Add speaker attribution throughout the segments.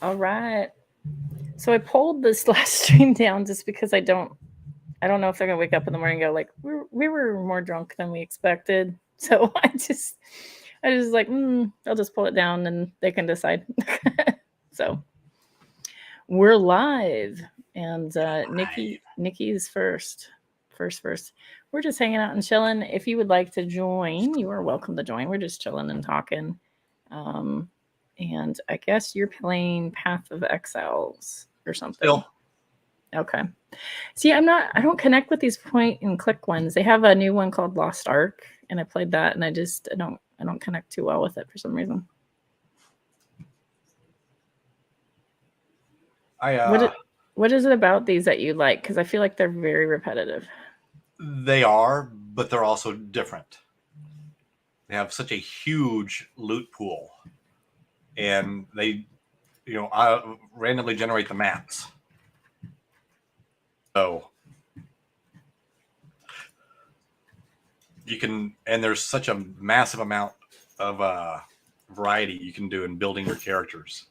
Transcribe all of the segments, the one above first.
Speaker 1: All right. So I pulled this last stream down just because I don't know if they're gonna wake up in the morning and go like we were more drunk than we expected. So I just like I'll just pull it down and they can decide. So we're live, and Nikki's first. We're just hanging out and chilling. If you would like to join, you are welcome to join. We're just chilling and talking. And I guess you're playing Path of Exiles or something.
Speaker 2: Still.
Speaker 1: Okay. See, I don't connect with these point and click ones. They have a new one called Lost Ark, and I played that, and I don't connect too well with it for some reason. What is it about these that you like? Because I feel like they're very repetitive.
Speaker 2: They are, but they're also different. They have such a huge loot pool, and they, randomly generate the maps. So you can, and there's such a massive amount of variety you can do in building your characters.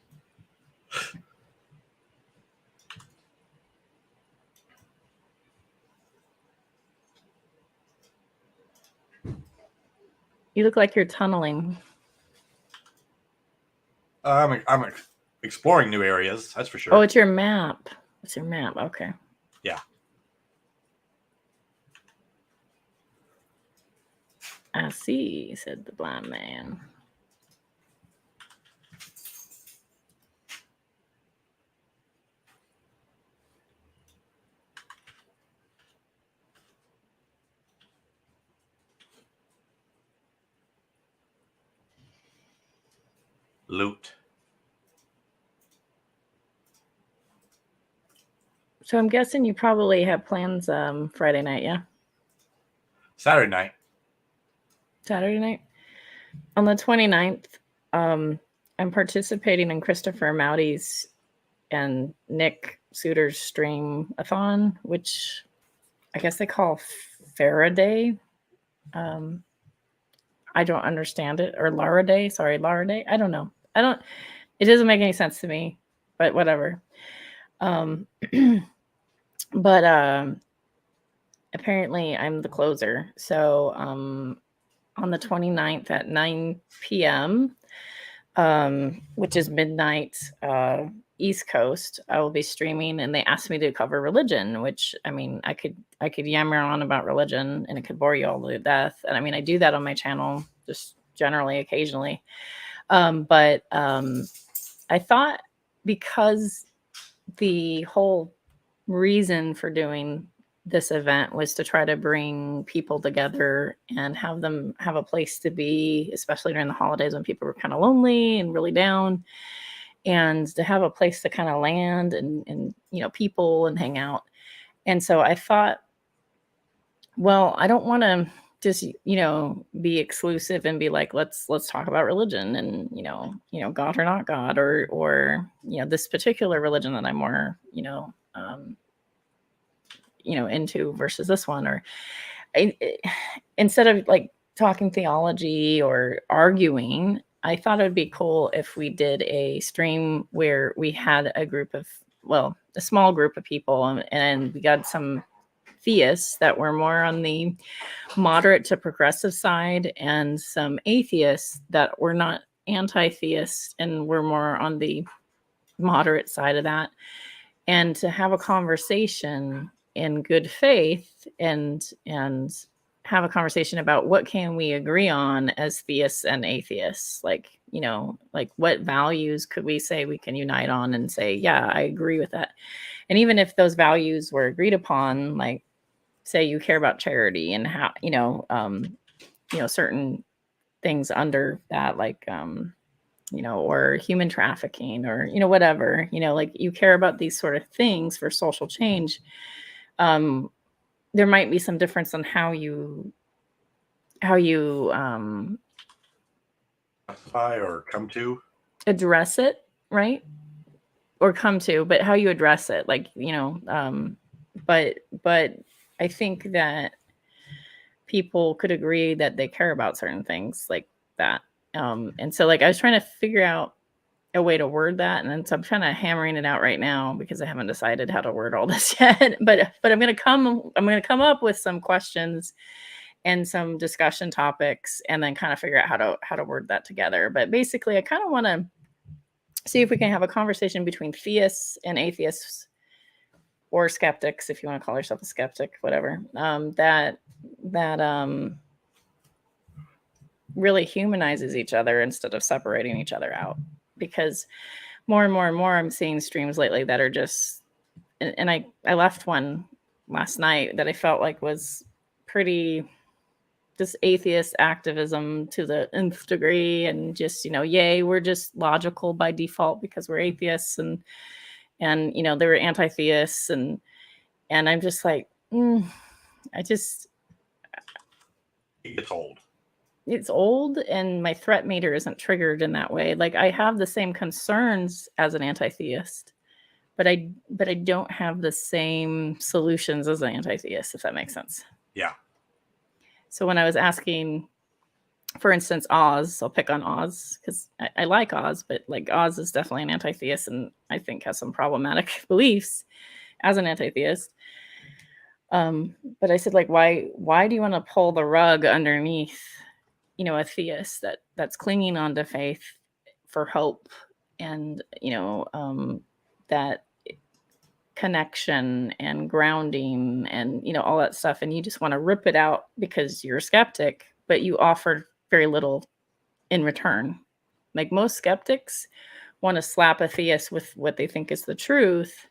Speaker 1: You look like you're tunneling.
Speaker 2: I'm exploring new areas, that's for sure.
Speaker 1: Oh, it's your map. It's your map. Okay.
Speaker 2: Yeah.
Speaker 1: I see, said the blind man.
Speaker 2: Loot.
Speaker 1: So I'm guessing you probably have plans Friday night, yeah?
Speaker 2: Saturday night.
Speaker 1: Saturday night? On the 29th, I'm participating in Christopher Mowdy's and Nick Suter's stream-a-thon, which I guess they call Faraday. I don't understand it. Or Lara Day. Sorry, Lara Day. I don't know. It doesn't make any sense to me, but whatever. But apparently I'm the closer. So on the 29th at 9 p.m., which is midnight East Coast, I will be streaming, and they asked me to cover religion, which I mean, I could yammer on about religion and it could bore you all to death. And I mean, I do that on my channel just generally, occasionally. But I thought, because the whole reason for doing this event was to try to bring people together and have them have a place to be, especially during the holidays when people were kind of lonely and really down, and to have a place to kind of land and people and hang out. And so I thought, well, I don't want to just be exclusive and be like, let's talk about religion and God or not God, or this particular religion that I'm more into versus this one, or instead of like talking theology or arguing, I thought it would be cool if we did a stream where we had a small group of people, and we got some theists that were more on the moderate to progressive side, and some atheists that were not anti-theists and were more on the moderate side of that, and to have a conversation in good faith and have a conversation about what can we agree on as theists and atheists, like what values could we say we can unite on and say, yeah, I agree with that. And even if those values were agreed upon, like say you care about charity and how certain things under that, like or human trafficking, or whatever, like you care about these sort of things for social change, there might be some difference on how you
Speaker 2: or come to
Speaker 1: address it, right? Or come to, but how you address it, like but I think that people could agree that they care about certain things like that. And so like I was trying to figure out a way to word that, and then so I'm kind of hammering it out right now because I haven't decided how to word all this yet. But I'm gonna come up with some questions and some discussion topics, and then kind of figure out how to word that together. But basically, I kind of want to see if we can have a conversation between theists and atheists, or skeptics, if you want to call yourself a skeptic, whatever. That really humanizes each other instead of separating each other out. Because more and more and more, I'm seeing streams lately that are just, and I left one last night that I felt like was pretty just atheist activism to the nth degree, and just, yay, we're just logical by default because we're atheists, and they were anti-theists, and I'm just like, I just,
Speaker 2: It's old.
Speaker 1: it's old, and my threat meter isn't triggered in that way. Like, I have the same concerns as an anti-theist, but I don't have the same solutions as an anti-theist, if that makes sense.
Speaker 2: Yeah.
Speaker 1: So when I was asking, for instance, Oz, I'll pick on Oz because I like Oz, but like Oz is definitely an anti-theist, and I think has some problematic beliefs as an anti-theist. But I said, like, why do you want to pull the rug underneath, a theist that's clinging on to faith for hope, and that connection and grounding, and all that stuff, and you just want to rip it out because you're a skeptic, but you offer very little in return. Like, most skeptics want to slap a theist with what they think is the truth,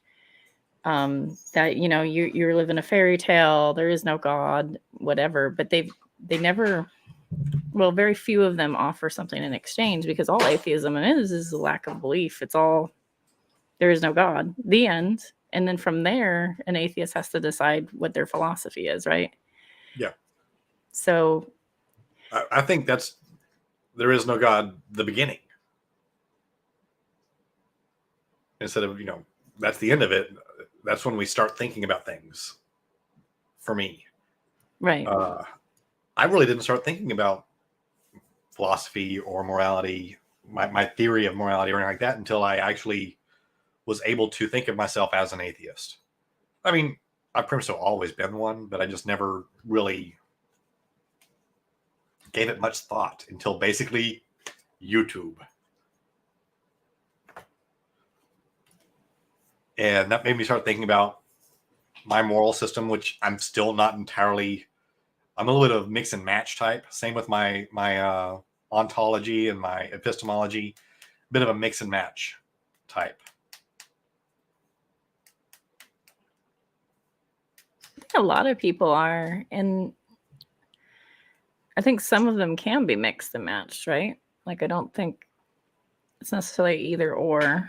Speaker 1: that you're living a fairy tale, there is no God, whatever, but they never, well, very few of them offer something in exchange, because all atheism is a lack of belief. It's all, there is no God, the end. And then from there, an atheist has to decide what their philosophy is, right?
Speaker 2: Yeah.
Speaker 1: So
Speaker 2: I think there is no God, the beginning. Instead of, that's the end of it. That's when we start thinking about things, for me.
Speaker 1: right.
Speaker 2: I really didn't start thinking about philosophy or morality, my theory of morality or anything like that, until I actually was able to think of myself as an atheist. I mean, I've pretty much always been one, but I just never really gave it much thought until basically YouTube. And that made me start thinking about my moral system, which I'm still not entirely, I'm a little bit of mix and match type. Same with my ontology and my epistemology, bit of a mix and match type.
Speaker 1: A lot of people are, and I think some of them can be mixed and matched, right? Like, I don't think it's necessarily either or.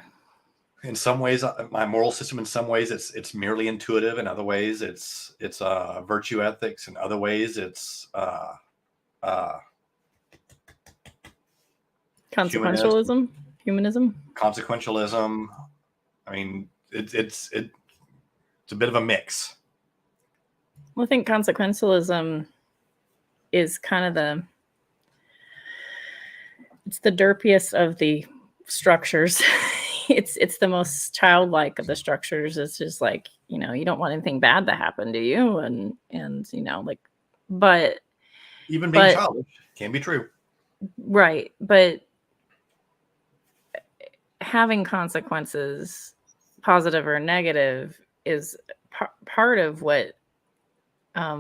Speaker 2: In some ways, my moral system, in some ways, it's merely intuitive. In other ways, it's virtue ethics. In other ways, it's
Speaker 1: Consequentialism, humanism.
Speaker 2: Consequentialism. I mean, it's a bit of a mix.
Speaker 1: Well, I think consequentialism is kind of it's the derpiest of the structures. It's the most childlike of the structures. It's just like, you don't want anything bad to happen to you, and like, but
Speaker 2: even being childish can be true.
Speaker 1: Right, but having consequences, positive or negative, is part of what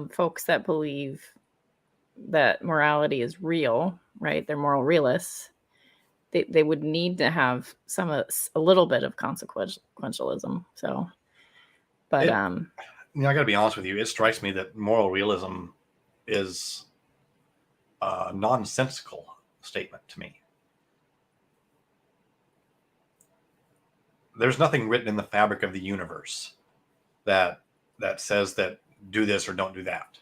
Speaker 1: folks that believe that morality is real, right? They're moral realists. They would need to have a little bit of consequentialism. So, but
Speaker 2: I got to be honest with you. It strikes me that moral realism is a nonsensical statement to me. There's nothing written in the fabric of the universe that says that do this or don't do that.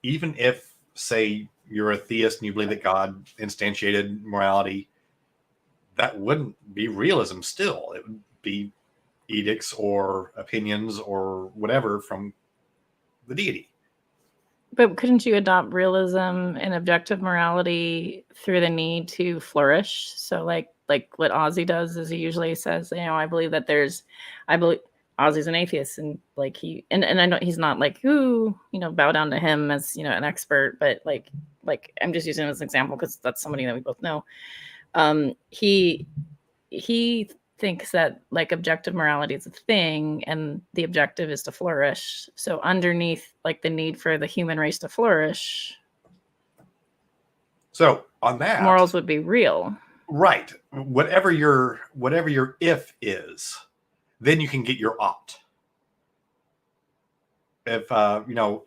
Speaker 2: Even if, say, you're a theist and you believe that God instantiated morality, that wouldn't be realism still. It would be edicts or opinions or whatever from the deity.
Speaker 1: But couldn't you adopt realism and objective morality through the need to flourish? So like what Ozzy does is he usually says, I believe that I believe Ozzy's an atheist, and like and I know he's not like, ooh, bow down to him as, an expert, but like I'm just using him as an example because that's somebody that we both know. He thinks that like objective morality is a thing and the objective is to flourish. So underneath like the need for the human race to flourish,
Speaker 2: so on that,
Speaker 1: morals would be real.
Speaker 2: Right. Whatever your if is, then you can get your ought. If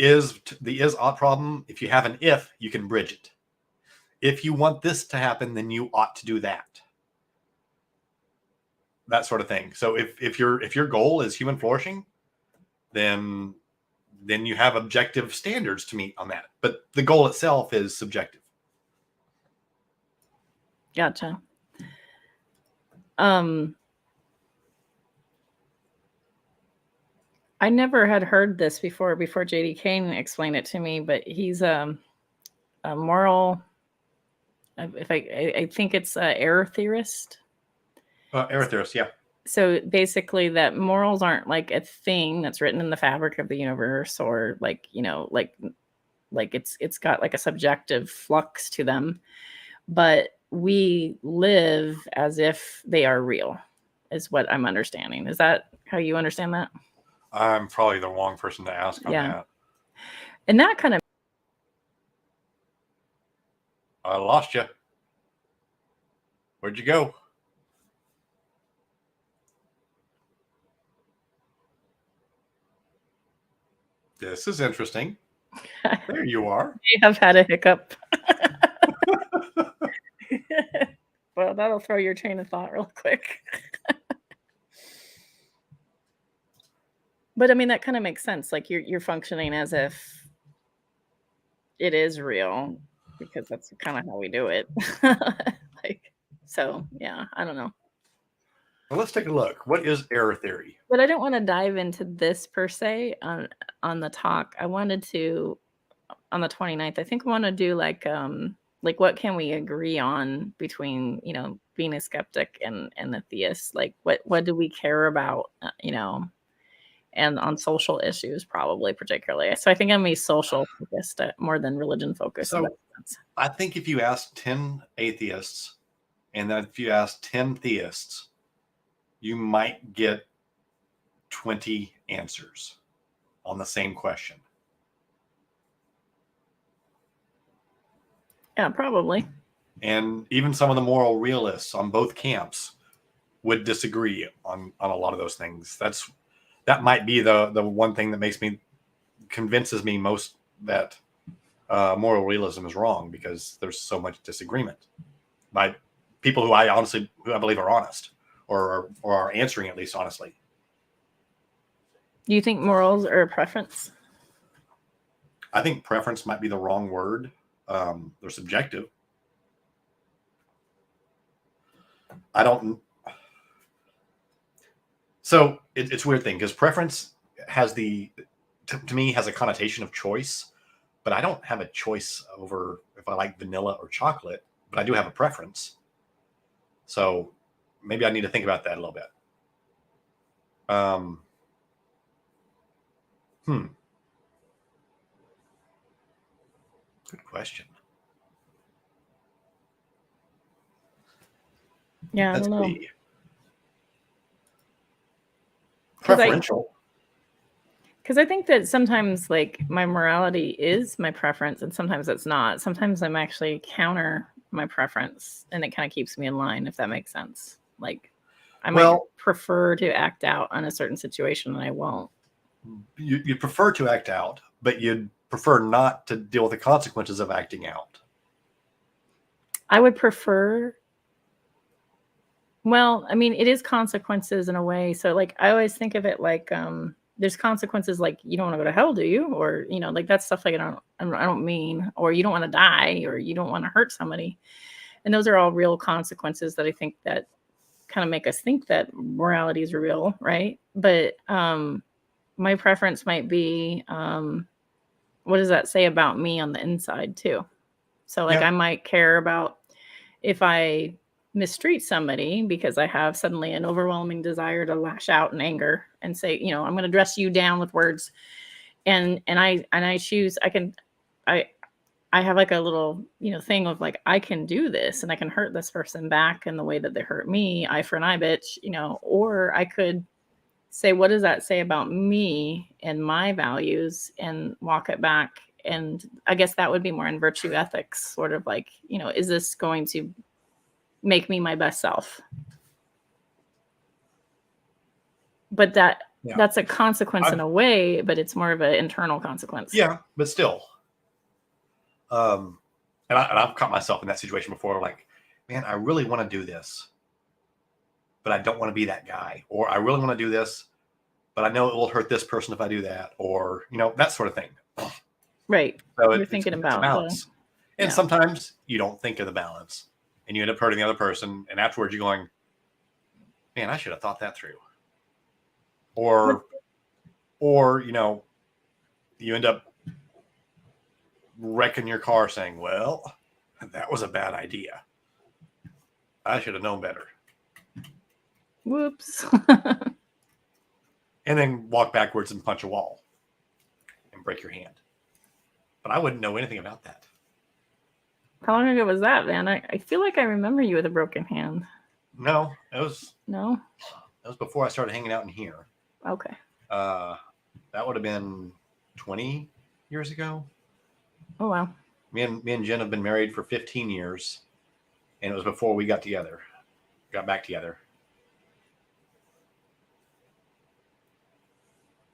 Speaker 2: is the is ought problem, if you have an if, you can bridge it. If you want this to happen, then you ought to do that. That sort of thing. So if your goal is human flourishing, then you have objective standards to meet on that. But the goal itself is subjective.
Speaker 1: Gotcha. I never had heard this before J.D. Kane explained it to me, but he's a moral, if I think it's an error theorist.
Speaker 2: Error theorist, yeah.
Speaker 1: So basically that morals aren't like a thing that's written in the fabric of the universe, or like, like it's got like a subjective flux to them, but we live as if they are real, is what I'm understanding. Is that how you understand that?
Speaker 2: I'm probably the wrong person to ask on that.
Speaker 1: And that kind of...
Speaker 2: I lost you. Where'd you go? This is interesting. There you are.
Speaker 1: You have had a hiccup. Well, that'll throw your train of thought real quick. But I mean, that kind of makes sense. Like you're functioning as if it is real, because that's kind of how we do it. So yeah, I don't know.
Speaker 2: Well, let's take a look. What is error theory?
Speaker 1: But I don't want to dive into this per se on the talk. I wanted to, on the 29th, I think I want to do like what can we agree on between, being a skeptic and a theist? Like what do we care about, and on social issues, probably particularly. So I think I'm a social focused more than religion focused.
Speaker 2: So I think if you ask 10 atheists and then if you ask 10 theists, you might get 20 answers on the same question.
Speaker 1: Yeah, probably.
Speaker 2: And even some of the moral realists on both camps would disagree on a lot of those things. That might be the one thing that convinces me most that moral realism is wrong, because there's so much disagreement by people who I believe are honest, or are answering at least honestly.
Speaker 1: Do you think morals are a preference?
Speaker 2: I think preference might be the wrong word. They're subjective. I don't. So it's a weird thing, because preference has to me has a connotation of choice, but I don't have a choice over if I like vanilla or chocolate, but I do have a preference. So maybe I need to think about that a little bit. Good question.
Speaker 1: Yeah, I don't know.
Speaker 2: Preferential.
Speaker 1: Because I think that sometimes like my morality is my preference and sometimes it's not. Sometimes I'm actually counter my preference and it kind of keeps me in line, if that makes sense. Like I might prefer to act out on a certain situation and I won't.
Speaker 2: You'd prefer to act out, but you'd prefer not to deal with the consequences of acting out.
Speaker 1: I would prefer... Well, I mean, it is consequences in a way. So like, I always think of it like, there's consequences like you don't want to go to hell, do you? Or, like that stuff like I don't mean, or you don't want to die, or you don't want to hurt somebody. And those are all real consequences that I think that kind of make us think that morality is real, right? But my preference might be, well, what does that say about me on the inside too? So like
Speaker 2: Yeah.
Speaker 1: I might care about if I mistreat somebody because I have suddenly an overwhelming desire to lash out in anger and say, you know, I'm going to dress you down with words. And I choose, I I have like a little, you know, thing of like I can do this and I can hurt this person back in the way that they hurt me, eye for an eye, bitch, you know, or I could say, what does that say about me and my values, and walk it back. And I guess that would be more in virtue ethics, sort of like, you know, is this going to make me my best self? But
Speaker 2: Yeah.
Speaker 1: that's a consequence in a way, but it's more of an internal consequence.
Speaker 2: Yeah, but still. And I've caught myself in that situation before, like, man, I really want to do this, but I don't want to be that guy. Or I really want to do this, but I know it will hurt this person if I do that. Or, you know, that sort of thing.
Speaker 1: Right.
Speaker 2: So
Speaker 1: You're thinking
Speaker 2: it's a
Speaker 1: about
Speaker 2: balance. And
Speaker 1: yeah.
Speaker 2: sometimes you don't think of the balance and you end up hurting the other person. And afterwards you're going, man, I should have thought that through. Or, you know, you end up wrecking your car saying, well, that was a bad idea. I should have known better.
Speaker 1: Whoops.
Speaker 2: And then walk backwards and punch a wall and break your hand. But I wouldn't know anything about that.
Speaker 1: How long ago was that, man? I feel like I remember you with a broken hand.
Speaker 2: No, it was before I started hanging out in here.
Speaker 1: Okay.
Speaker 2: That would have been 20 years ago.
Speaker 1: Oh wow.
Speaker 2: Me and Jen have been married for 15 years, and it was before we got back together.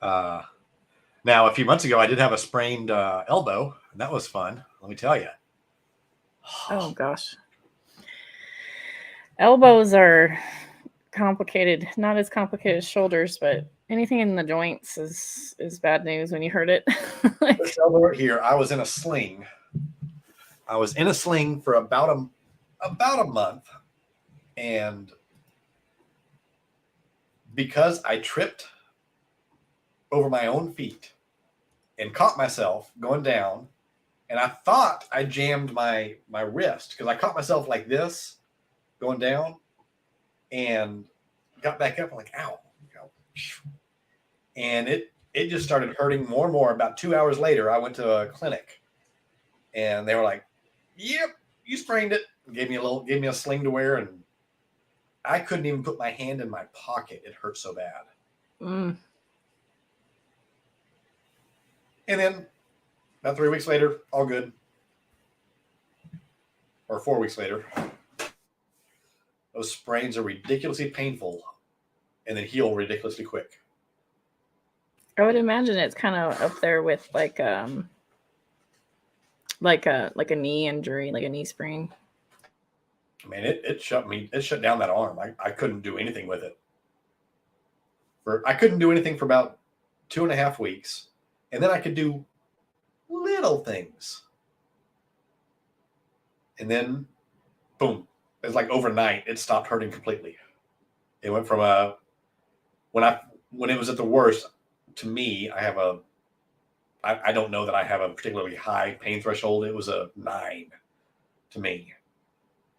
Speaker 2: Now, a few months ago, I did have a sprained elbow, and that was fun. Let me tell you.
Speaker 1: Oh gosh. Elbows are complicated. Not as complicated as shoulders, but anything in the joints is bad news when you hurt it.
Speaker 2: Like, this elbow right here, I was in a sling. I was in a sling for about a month, and because I tripped over my own feet and caught myself going down, and I thought I jammed my wrist because I caught myself like this going down and got back up. I'm like, ow. And it just started hurting more and more. About 2 hours later, I went to a clinic and they were like, yep, you sprained it. Gave me a sling to wear, and I couldn't even put my hand in my pocket. It hurt so bad.
Speaker 1: Mm.
Speaker 2: And then about 3 weeks later, all good. Or 4 weeks later. Those sprains are ridiculously painful and then heal ridiculously quick.
Speaker 1: I would imagine it's kind of up there with like a knee injury, like a knee sprain.
Speaker 2: I mean, it shut down that arm. I couldn't do anything with it. I couldn't do anything for about 2.5 weeks. And then I could do little things. And then, boom. It's like overnight, it stopped hurting completely. It went from when it was at the worst, to me, I don't know that I have a particularly high pain threshold. It was a 9 to me.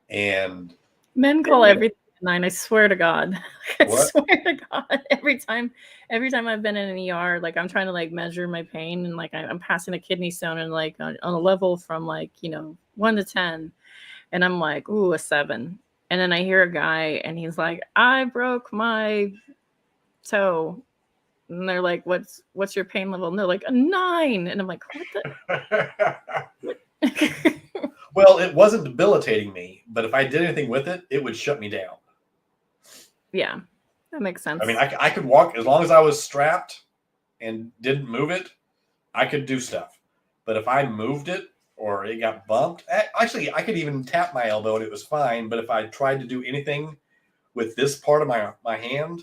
Speaker 2: And
Speaker 1: men call everything a 9. I swear to God. I swear to God. Every time I've been in an ER, like I'm trying to like measure my pain, and like I'm passing a kidney stone, and like on a level from like, 1 to 10, and I'm like, ooh, a 7. And then I hear a guy and he's like, I broke my toe. And they're like, what's your pain level? And they're like, a 9. And I'm like, what the?
Speaker 2: Well, it wasn't debilitating me, but if I did anything with it, it would shut me down.
Speaker 1: Yeah, that makes sense.
Speaker 2: I mean, I could walk as long as I was strapped and didn't move it. I could do stuff. But if I moved it or it got bumped, actually, I could even tap my elbow and it was fine. But if I tried to do anything with this part of my hand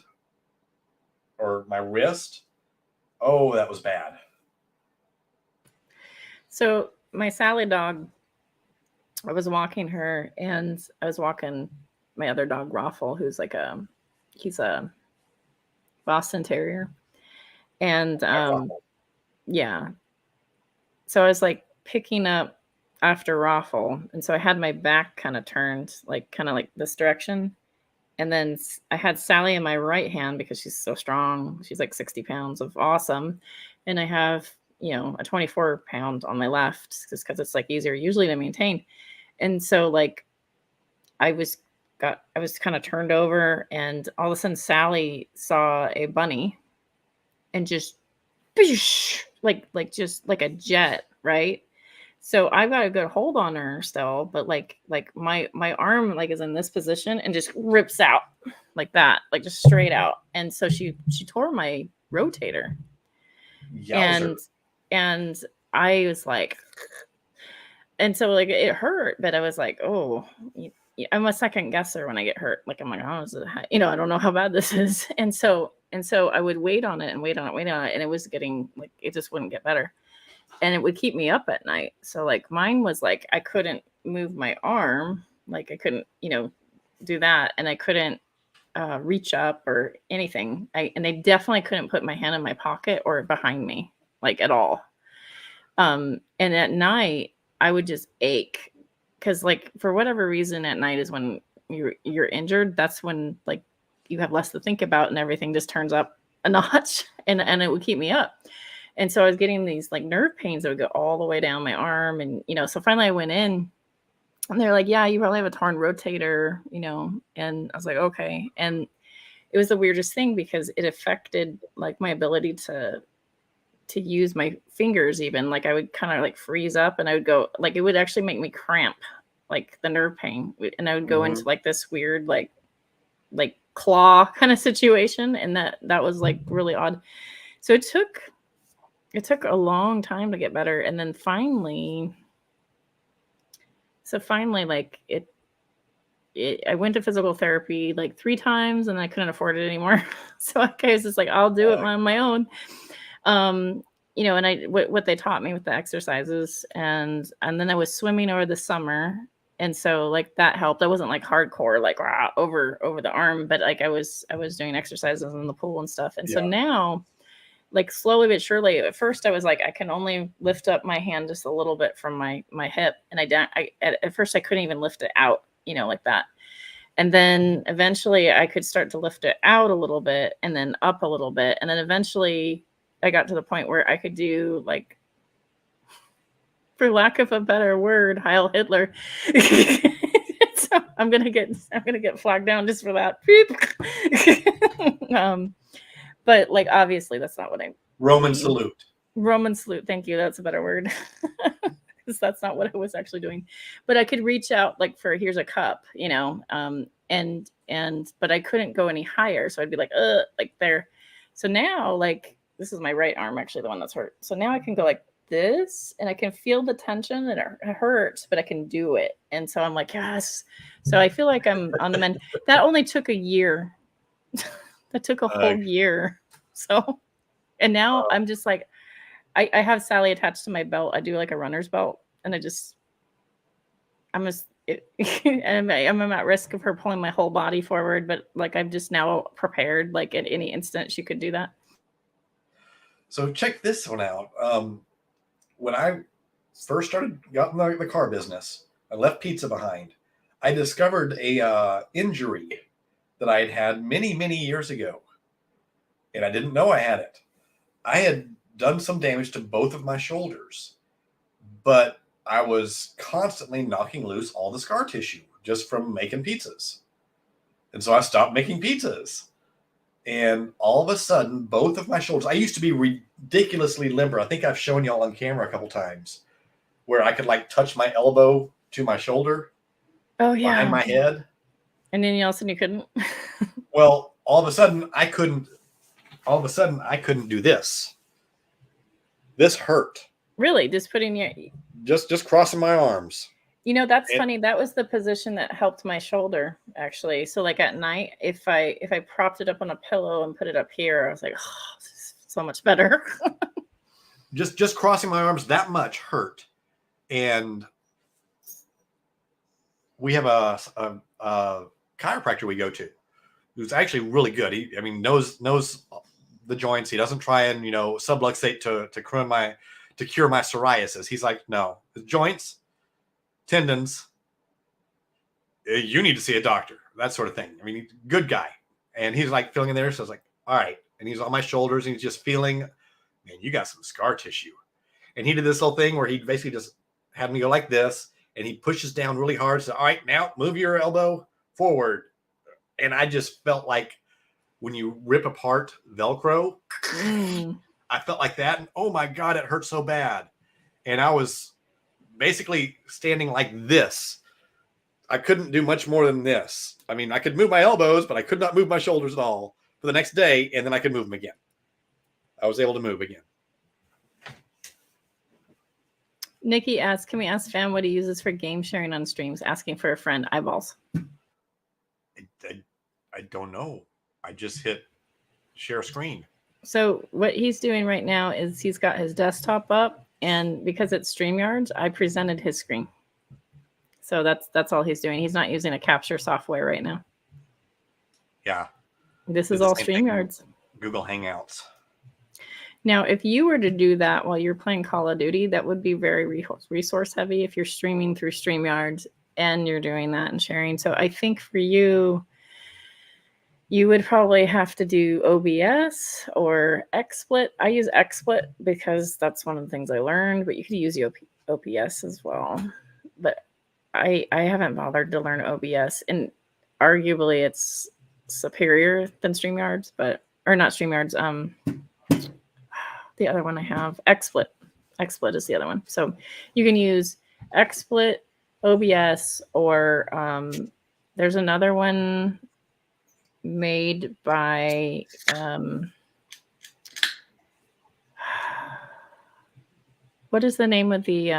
Speaker 2: or my wrist, oh, that was bad.
Speaker 1: So my Sally dog, I was walking her, and I was walking my other dog, Raffle, who's like he's a Boston Terrier. And yeah. so I was like picking up after Raffle, and so I had my back kind of turned, like kind of like this direction. And then I had Sally in my right hand because she's so strong. She's like 60 pounds of awesome. And I have, a 24-pound on my left just because it's like easier usually to maintain. And so like I was kind of turned over, and all of a sudden Sally saw a bunny and just just like a jet, right? So I've got a good hold on her still, but like my arm like is in this position and just rips out like that, like just straight out. And so she tore my rotator.
Speaker 2: Yowzer.
Speaker 1: And I was like, and so like it hurt, but I was like, oh, I'm a second guesser when I get hurt. Like I'm like, oh, I don't know how bad this is. And so I would wait on it and wait on it, and it was getting like it just wouldn't get better. And it would keep me up at night. So like mine was like I couldn't move my arm, like I couldn't, do that, and I couldn't reach up or anything. And I definitely couldn't put my hand in my pocket or behind me, like at all. And at night I would just ache because like for whatever reason at night is when you're injured. That's when like you have less to think about and everything just turns up a notch, and it would keep me up. And so I was getting these like nerve pains that would go all the way down my arm. And, so finally I went in and they're like, yeah, you probably have a torn rotator, and I was like, okay. And it was the weirdest thing because it affected like my ability to use my fingers even. Like I would kind of like freeze up and I would go, like it would actually make me cramp, like the nerve pain. And I would go into like this weird, like claw kind of situation. And that was like really odd. So it took a long time to get better. And then finally, like I went to physical therapy like 3 times and I couldn't afford it anymore. So I was just like, I'll do it on my own. And what they taught me with the exercises, and then I was swimming over the summer. And so like that helped. I wasn't like hardcore, like over the arm, but like I was doing exercises in the pool and stuff. And so now, like slowly but surely, at first I was like, I can only lift up my hand just a little bit from my hip. And at first I couldn't even lift it out, like that. And then eventually I could start to lift it out a little bit and then up a little bit. And then eventually I got to the point where I could do like, for lack of a better word, Heil Hitler. So I'm gonna get flagged down just for that. But like obviously that's not what I
Speaker 2: Roman
Speaker 1: mean.
Speaker 2: salute.
Speaker 1: Roman salute. Thank you. That's a better word. Because that's not what I was actually doing. But I could reach out like for here's a cup, but I couldn't go any higher. So I'd be like there. So now like this is my right arm actually, the one that's hurt. So now I can go like this and I can feel the tension and it hurts, but I can do it. And so I'm like, yes. So I feel like I'm on the mend. That only took a year. That took a whole year. So, and now I'm just like, I have Sally attached to my belt. I do like a runner's belt, and I'm at risk of her pulling my whole body forward, but like I'm just now prepared. Like at any instant, she could do that.
Speaker 2: So check this one out. When I first got in the car business, I left pizza behind. I discovered a injury that I had many years ago, and I didn't know I had it. I had done some damage to both of my shoulders, but I was constantly knocking loose all the scar tissue just from making pizzas. And so I stopped making pizzas. And all of a sudden, both of my shoulders, I used to be ridiculously limber. I think I've shown y'all on camera a couple times where I could like touch my elbow to my shoulder.
Speaker 1: Oh, yeah.
Speaker 2: Behind my head.
Speaker 1: And then all of a sudden you couldn't.
Speaker 2: Well, all of a sudden I couldn't do this. This hurt.
Speaker 1: Really? Just putting your...
Speaker 2: Just crossing my arms.
Speaker 1: That's funny. That was the position that helped my shoulder, actually. So like at night, if I propped it up on a pillow and put it up here, I was like, oh, this is so much better.
Speaker 2: just crossing my arms that much hurt. And we have a chiropractor we go to who's actually really good. He knows the joints. He doesn't try and subluxate to to cure my psoriasis. He's like, no, joints, tendons, you need to see a doctor, that sort of thing. I mean, good guy. And he's like feeling in there. So I was like, all right. And he's on my shoulders and he's just feeling, man, you got some scar tissue. And he did this little thing where he basically just had me go like this and he pushes down really hard. So, all right, now move your elbow forward. And I just felt like when you rip apart Velcro, I felt like that. And oh my God, it hurt so bad. And I was basically standing like this. I couldn't do much more than this. I mean, I could move my elbows, but I could not move my shoulders at all for the next day. And then I could move them again. I was able to move again.
Speaker 1: Nikki asks, can we ask Fam what he uses for game sharing on streams? Asking for a friend. Eyeballs.
Speaker 2: I don't know. I just hit share screen.
Speaker 1: So what he's doing right now is he's got his desktop up, and because it's StreamYards, I presented his screen. So that's all he's doing. He's not using a capture software right now.
Speaker 2: Yeah.
Speaker 1: This is all StreamYards.
Speaker 2: Google Hangouts.
Speaker 1: Now, if you were to do that while you're playing Call of Duty, that would be very resource heavy if you're streaming through StreamYards and you're doing that and sharing. So I think for you, you would probably have to do OBS or XSplit. I use XSplit because that's one of the things I learned, but you could use OBS as well. But I haven't bothered to learn OBS, and arguably it's superior than StreamYards, or not StreamYards. The other one I have, XSplit. XSplit is the other one. So you can use XSplit, OBS, or there's another one made by what is the name of the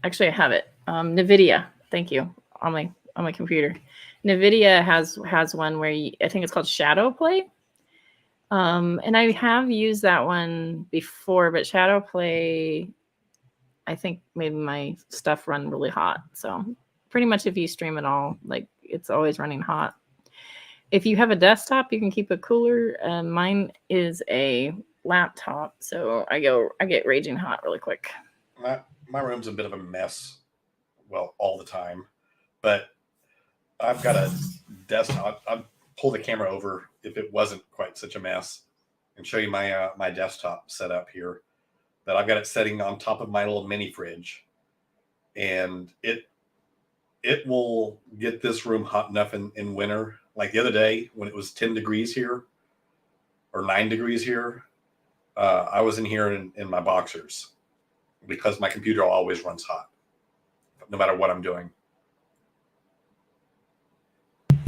Speaker 1: actually I have it. NVIDIA. Thank you. On my computer. NVIDIA has one where I think it's called Shadow Play. And I have used that one before, but Shadow Play, I think made my stuff run really hot. So pretty much if you stream it all, like it's always running hot. If you have a desktop, you can keep it cooler. Mine is a laptop, so I get raging hot really quick.
Speaker 2: My room's a bit of a mess, well, all the time, but I've got a desktop. I'd pull the camera over if it wasn't quite such a mess and show you my desktop setup here. That I've got it setting on top of my little mini fridge, and it will get this room hot enough in winter. Like the other day when it was 10 degrees here or 9 degrees here, I was in here in my boxers because my computer always runs hot no matter what I'm doing.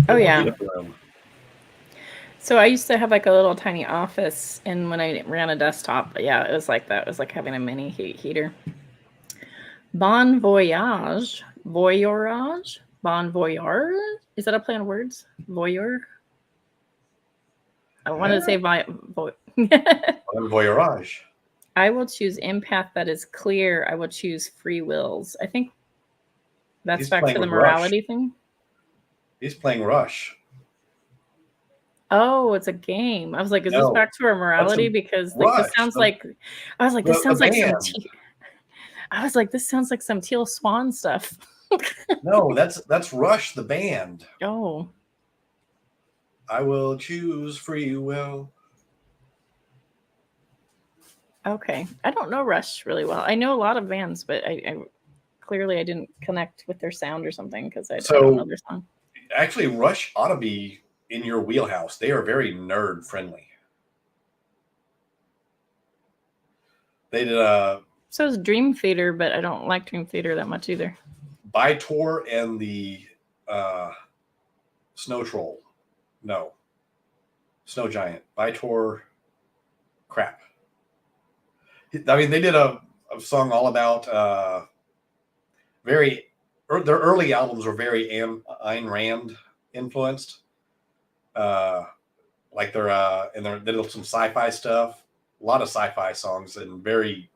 Speaker 1: Oh yeah. So I used to have like a little tiny office, and when I ran a desktop, yeah, it was like that. It was like having a mini heater. Bon voyage. Voyage? Bon voyage? Is that a play on words? Voyeur? I wanted to say
Speaker 2: voyage.
Speaker 1: I will choose empath that is clear. I will choose free wills. I think that's back to the morality thing.
Speaker 2: He's playing Rush.
Speaker 1: Oh, it's a game. I was like, is this back to our morality? Because like this sounds like I was like, this sounds like some I was like, this sounds like some Teal Swan stuff.
Speaker 2: No, that's Rush, the band.
Speaker 1: Oh.
Speaker 2: I will choose free will.
Speaker 1: Okay. I don't know Rush really well. I know a lot of bands, but I clearly I didn't connect with their sound or something because I don't know their song.
Speaker 2: Actually, Rush ought to be in your wheelhouse. They are very nerd friendly. They did
Speaker 1: so is Dream Theater, but I don't like Dream Theater that much either.
Speaker 2: Bytor and the Snow Troll. No. Snow Giant. Bytor. Crap. I mean, they did a song all about their early albums were very Ayn Rand influenced. Like they did some sci-fi stuff, a lot of sci-fi songs, and very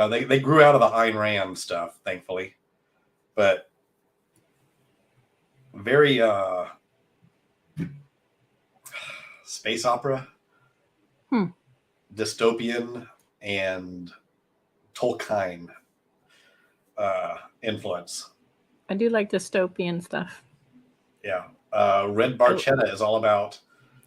Speaker 2: they grew out of the Ayn Rand stuff, thankfully, but very space opera. dystopian and Tolkien influence.
Speaker 1: I do like dystopian stuff.
Speaker 2: Yeah. Red Barchetta is all about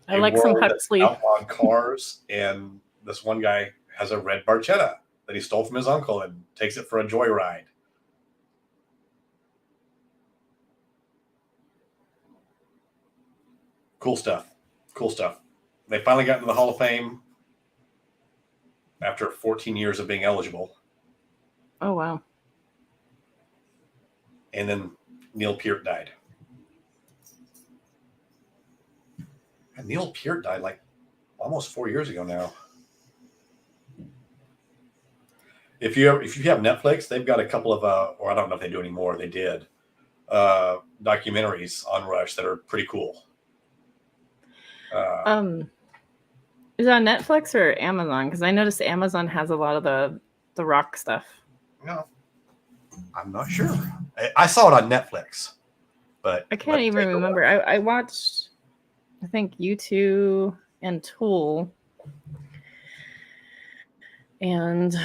Speaker 1: I
Speaker 2: a
Speaker 1: like some
Speaker 2: world that's
Speaker 1: Huxley.
Speaker 2: outlawed cars, and this one guy has a red Barchetta that he stole from his uncle and takes it for a joyride. Cool stuff. Cool stuff. They finally got into the Hall of Fame after 14 years of being eligible.
Speaker 1: Oh, wow.
Speaker 2: And then Neil Peart died. And Neil Peart died like almost 4 years ago now. If you have Netflix, they've got a couple of or I don't know if they do anymore. They did documentaries on Rush that are pretty cool.
Speaker 1: Is it on Netflix or Amazon? Because I noticed Amazon has a lot of the rock stuff.
Speaker 2: No, I'm not sure. I saw it on Netflix, but
Speaker 1: I can't even remember. I watched, I think, U2 and Tool, and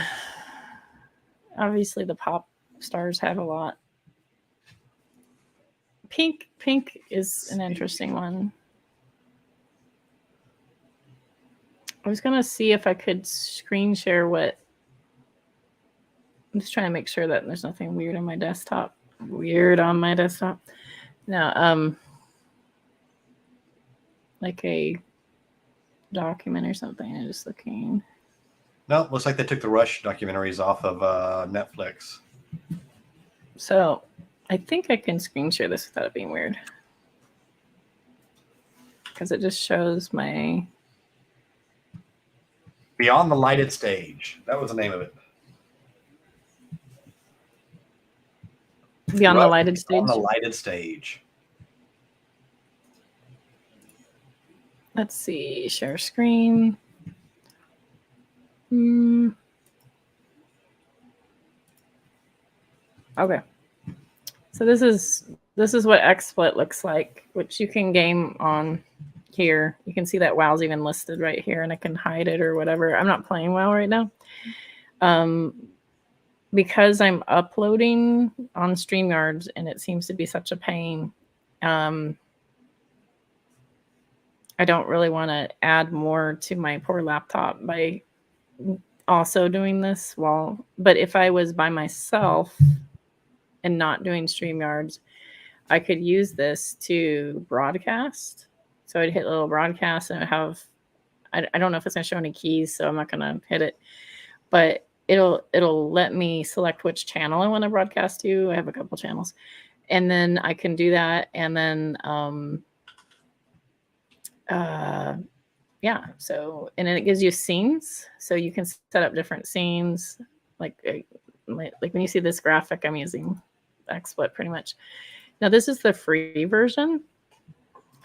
Speaker 1: obviously the pop stars have a lot. Pink is an interesting one. I was gonna see if I could screen share what. I'm just trying to make sure that there's nothing weird on my desktop. Weird on my desktop. No, like a document or something. I'm just looking.
Speaker 2: No, looks like they took the Rush documentaries off of Netflix.
Speaker 1: So I think I can screen share this without it being weird. Because it just shows my...
Speaker 2: Beyond the Lighted Stage. That was the name of it.
Speaker 1: Beyond the Lighted Stage?
Speaker 2: On the Lighted Stage.
Speaker 1: Let's see. Share screen. Okay. So this is what XSplit looks like, which you can game on here. You can see that WoW's even listed right here, and I can hide it or whatever. I'm not playing WoW right now. Because I'm uploading on StreamYard, and it seems to be such a pain, I don't really want to add more to my poor laptop by also doing this. But if I was by myself and not doing StreamYards, I could use this to broadcast. So I'd hit a little broadcast and I don't know if it's going to show any keys, so I'm not going to hit it. But it'll let me select which channel I want to broadcast to. I have a couple channels. And then I can do that. And then, yeah. So, and then it gives you scenes. So you can set up different scenes. Like when you see this graphic, I'm using XSplit pretty much. Now this is the free version.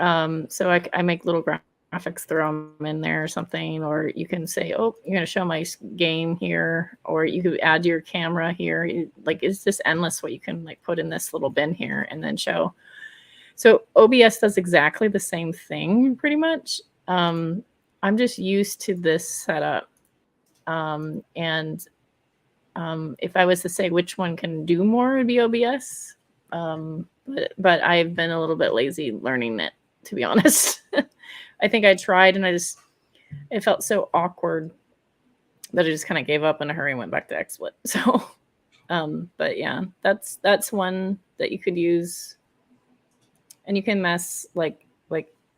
Speaker 1: So I make little graphics, throw them in there or something, or you can say, oh, you're going to show my game here, or you could add your camera here. Like, it's just endless what you can like put in this little bin here and then show. So OBS does exactly the same thing pretty much. I'm just used to this setup. If I was to say which one can do more, it would be OBS. But I've been a little bit lazy learning it, to be honest. I think I tried and it felt so awkward that I just kind of gave up in a hurry and went back to XSplit. So, but yeah, that's one that you could use, and you can mess like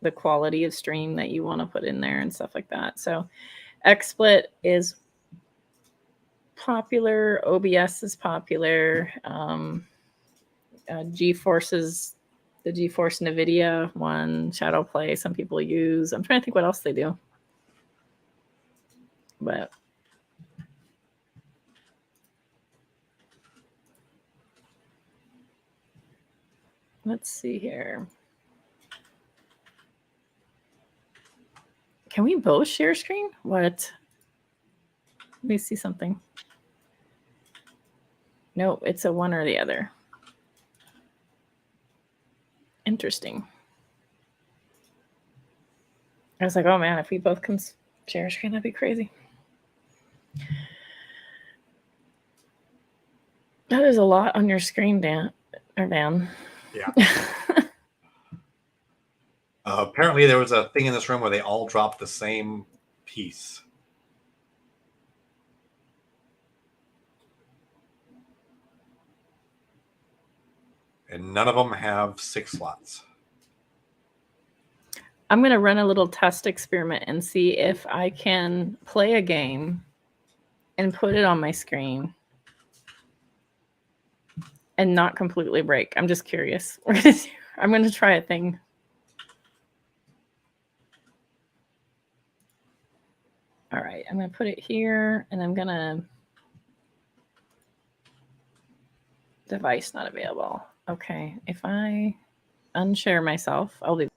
Speaker 1: the quality of stream that you want to put in there and stuff like that. So XSplit is popular. OBS is popular. GeForce is the GeForce NVIDIA one. Shadow Play, some people use. I'm trying to think what else they do. But let's see here. Can we both share screen? What? Let me see something. No, it's a one or the other. Interesting. I was like, oh man, if we both can share screen, that'd be crazy. That is a lot on your screen, Dan. Or Van.
Speaker 2: Yeah. Apparently, there was a thing in this room where they all dropped the same piece. And none of them have 6 slots.
Speaker 1: I'm going to run a little test experiment and see if I can play a game and put it on my screen and not completely break. I'm just curious. I'm going to try a thing. All right, I'm going to put it here, and I'm going to... Device not available. Okay, if I unshare myself, I'll be...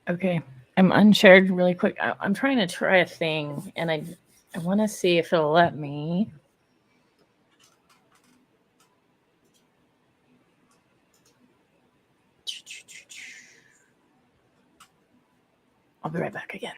Speaker 1: Okay, I'm unshared really quick. I'm trying to try a thing, and I want to see if it'll let me. I'll be right back again.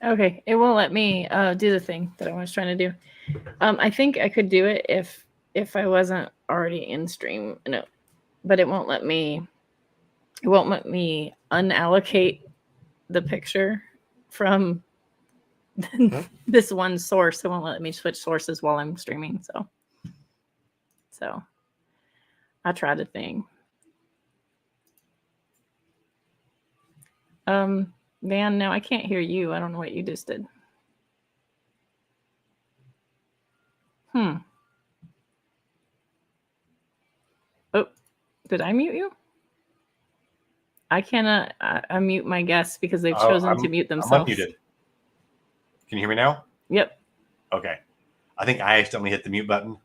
Speaker 1: Okay, it won't let me do the thing that I was trying to do. I think I could do it if I wasn't already in stream, but it won't let me. It won't let me unallocate the picture from this one source. It won't let me switch sources while I'm streaming. So I tried a thing. Van, no, I can't hear you. I don't know what you just did. Oh, did I mute you? I cannot unmute my guests because they've chosen to mute themselves.
Speaker 2: I'm unmuted. Can you hear me now?
Speaker 1: Yep.
Speaker 2: Okay. I think I accidentally hit the mute button.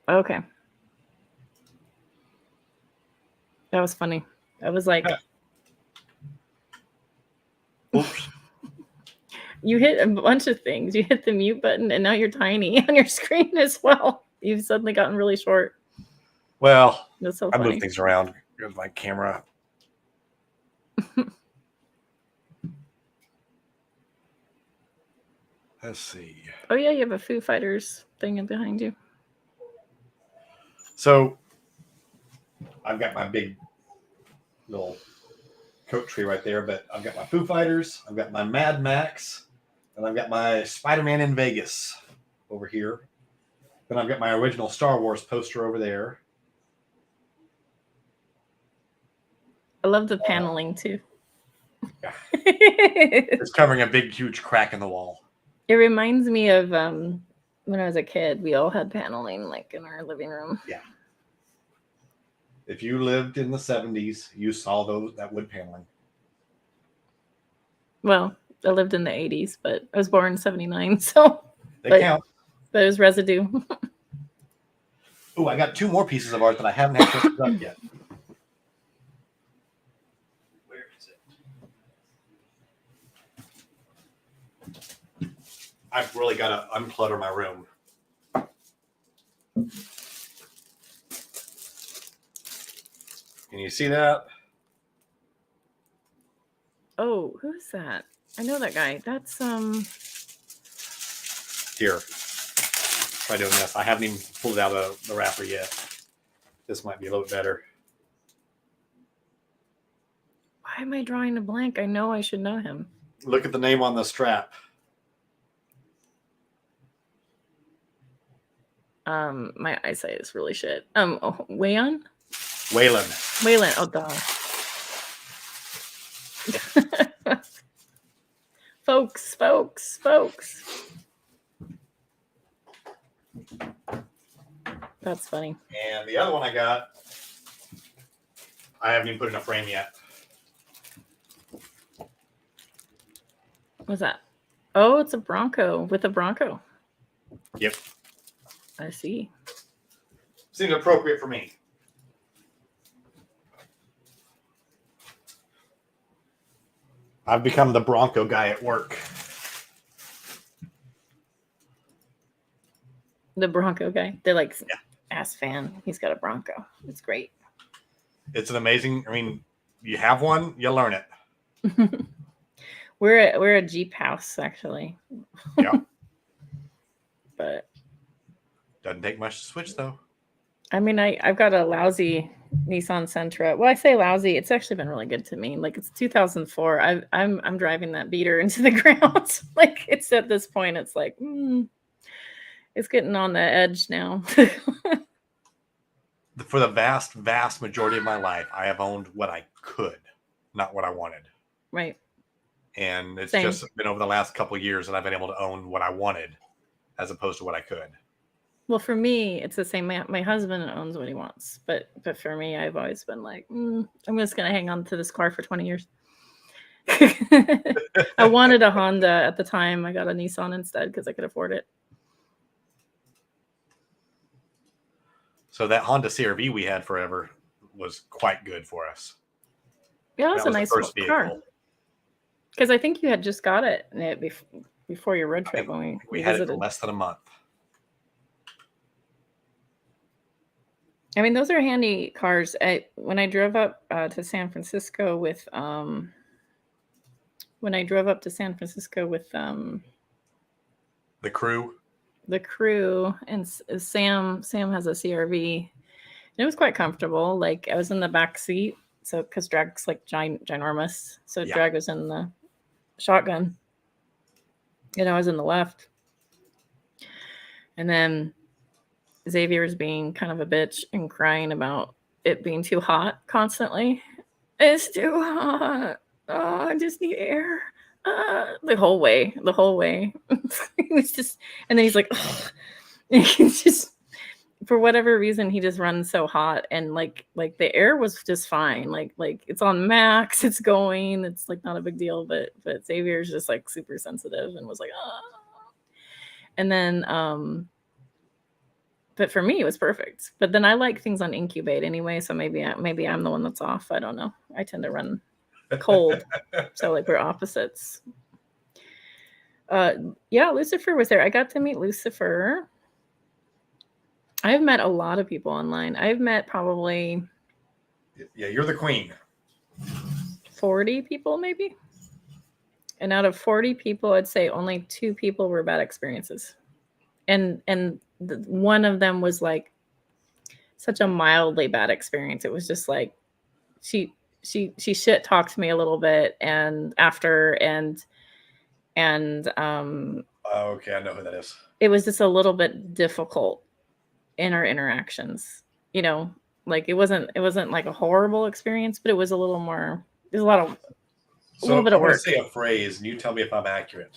Speaker 1: Okay. That was funny. I was like...
Speaker 2: Oops.
Speaker 1: You hit a bunch of things. You hit the mute button, and now you're tiny on your screen as well. You've suddenly gotten really short.
Speaker 2: Well,
Speaker 1: that's so
Speaker 2: I
Speaker 1: funny.
Speaker 2: move things around with my camera. Let's see.
Speaker 1: Oh, yeah, you have a Foo Fighters thing in behind you.
Speaker 2: So I've got my big little coat tree right there, but I've got my Foo Fighters, I've got my Mad Max, and I've got my Spider-Man in Vegas over here. Then I've got my original Star Wars poster over there.
Speaker 1: I love the paneling too.
Speaker 2: Yeah. It's covering a big, huge crack in the wall.
Speaker 1: It reminds me of when I was a kid. We all had paneling like in our living room.
Speaker 2: Yeah. If you lived in the 70s, you saw that wood paneling.
Speaker 1: Well, I lived in the 80s, but I was born in 79, so
Speaker 2: They count.
Speaker 1: But it was residue.
Speaker 2: Oh, I got 2 more pieces of art that I haven't had to put up yet. Where is it? I've really got to unclutter my room. Can you see that?
Speaker 1: Oh, who's that? I know that guy. That's
Speaker 2: Here. Try doing this. I haven't even pulled out the wrapper yet. This might be a little bit better.
Speaker 1: Why am I drawing a blank? I know I should know him.
Speaker 2: Look at the name on the strap.
Speaker 1: My eyesight is really shit. Waylon?
Speaker 2: Waylon.
Speaker 1: Oh, duh. folks. That's funny.
Speaker 2: And the other one I got, I haven't even put in a frame yet.
Speaker 1: What's that? Oh, it's a Bronco with a Bronco.
Speaker 2: Yep.
Speaker 1: I see.
Speaker 2: Seems appropriate for me. I've become the Bronco guy at work.
Speaker 1: The Bronco guy. They're like, ass fan. He's got a Bronco. It's great.
Speaker 2: It's an amazing. I mean, you have one, you learn it.
Speaker 1: We're a Jeep house actually.
Speaker 2: Yeah.
Speaker 1: But
Speaker 2: doesn't take much to switch though.
Speaker 1: I mean, I've got a lousy Nissan Sentra. Well, I say lousy. It's actually been really good to me. Like it's 2004. I'm driving that beater into the ground. Like it's at this point, it's like it's getting on the edge now.
Speaker 2: For the vast majority of my life, I have owned what I could, not what I wanted.
Speaker 1: Right.
Speaker 2: And it's just been over the last couple of years that I've been able to own what I wanted, as opposed to what I could.
Speaker 1: Well, for me, it's the same. My husband owns what he wants, but for me, I've always been like, I'm just gonna hang on to this car for 20 years. I wanted a Honda at the time. I got a Nissan instead because I could afford it.
Speaker 2: So that Honda CR-V we had forever was quite good for us.
Speaker 1: Yeah, it was a nice car. Because I think you had just got it before your road trip when
Speaker 2: we had it for less than a month.
Speaker 1: I mean, those are handy cars. When I drove up to San Francisco with the crew, and Sam has a CR-V, and it was quite comfortable. Like I was in the back seat, so because drag's like ginormous, so drag was in the shotgun, and I was in the left, and then Xavier was being kind of a bitch and crying about it being too hot constantly. It's too hot. Oh, I just need air. The whole way. He was just, and then he's like, he's just, for whatever reason, he just runs so hot, and like the air was just fine. Like it's on max, it's going, it's like not a big deal, but Xavier's just like super sensitive and was like, and then but for me, it was perfect. But then I like things on incubate anyway, so maybe I'm the one that's off. I don't know. I tend to run cold, so like we're opposites. Lucifer was there. I got to meet Lucifer. I've met a lot of people online. I've met probably
Speaker 2: you're the queen.
Speaker 1: 40 people maybe. And out of 40 people, I'd say only 2 people were bad experiences. And one of them was like such a mildly bad experience. It was just like she shit talked to me a little bit and after and okay,
Speaker 2: I know who that is.
Speaker 1: It was just a little bit difficult in our interactions, like it wasn't like a horrible experience, but it was a little more, there's a little bit of work.
Speaker 2: Say a phrase and you tell me if I'm accurate.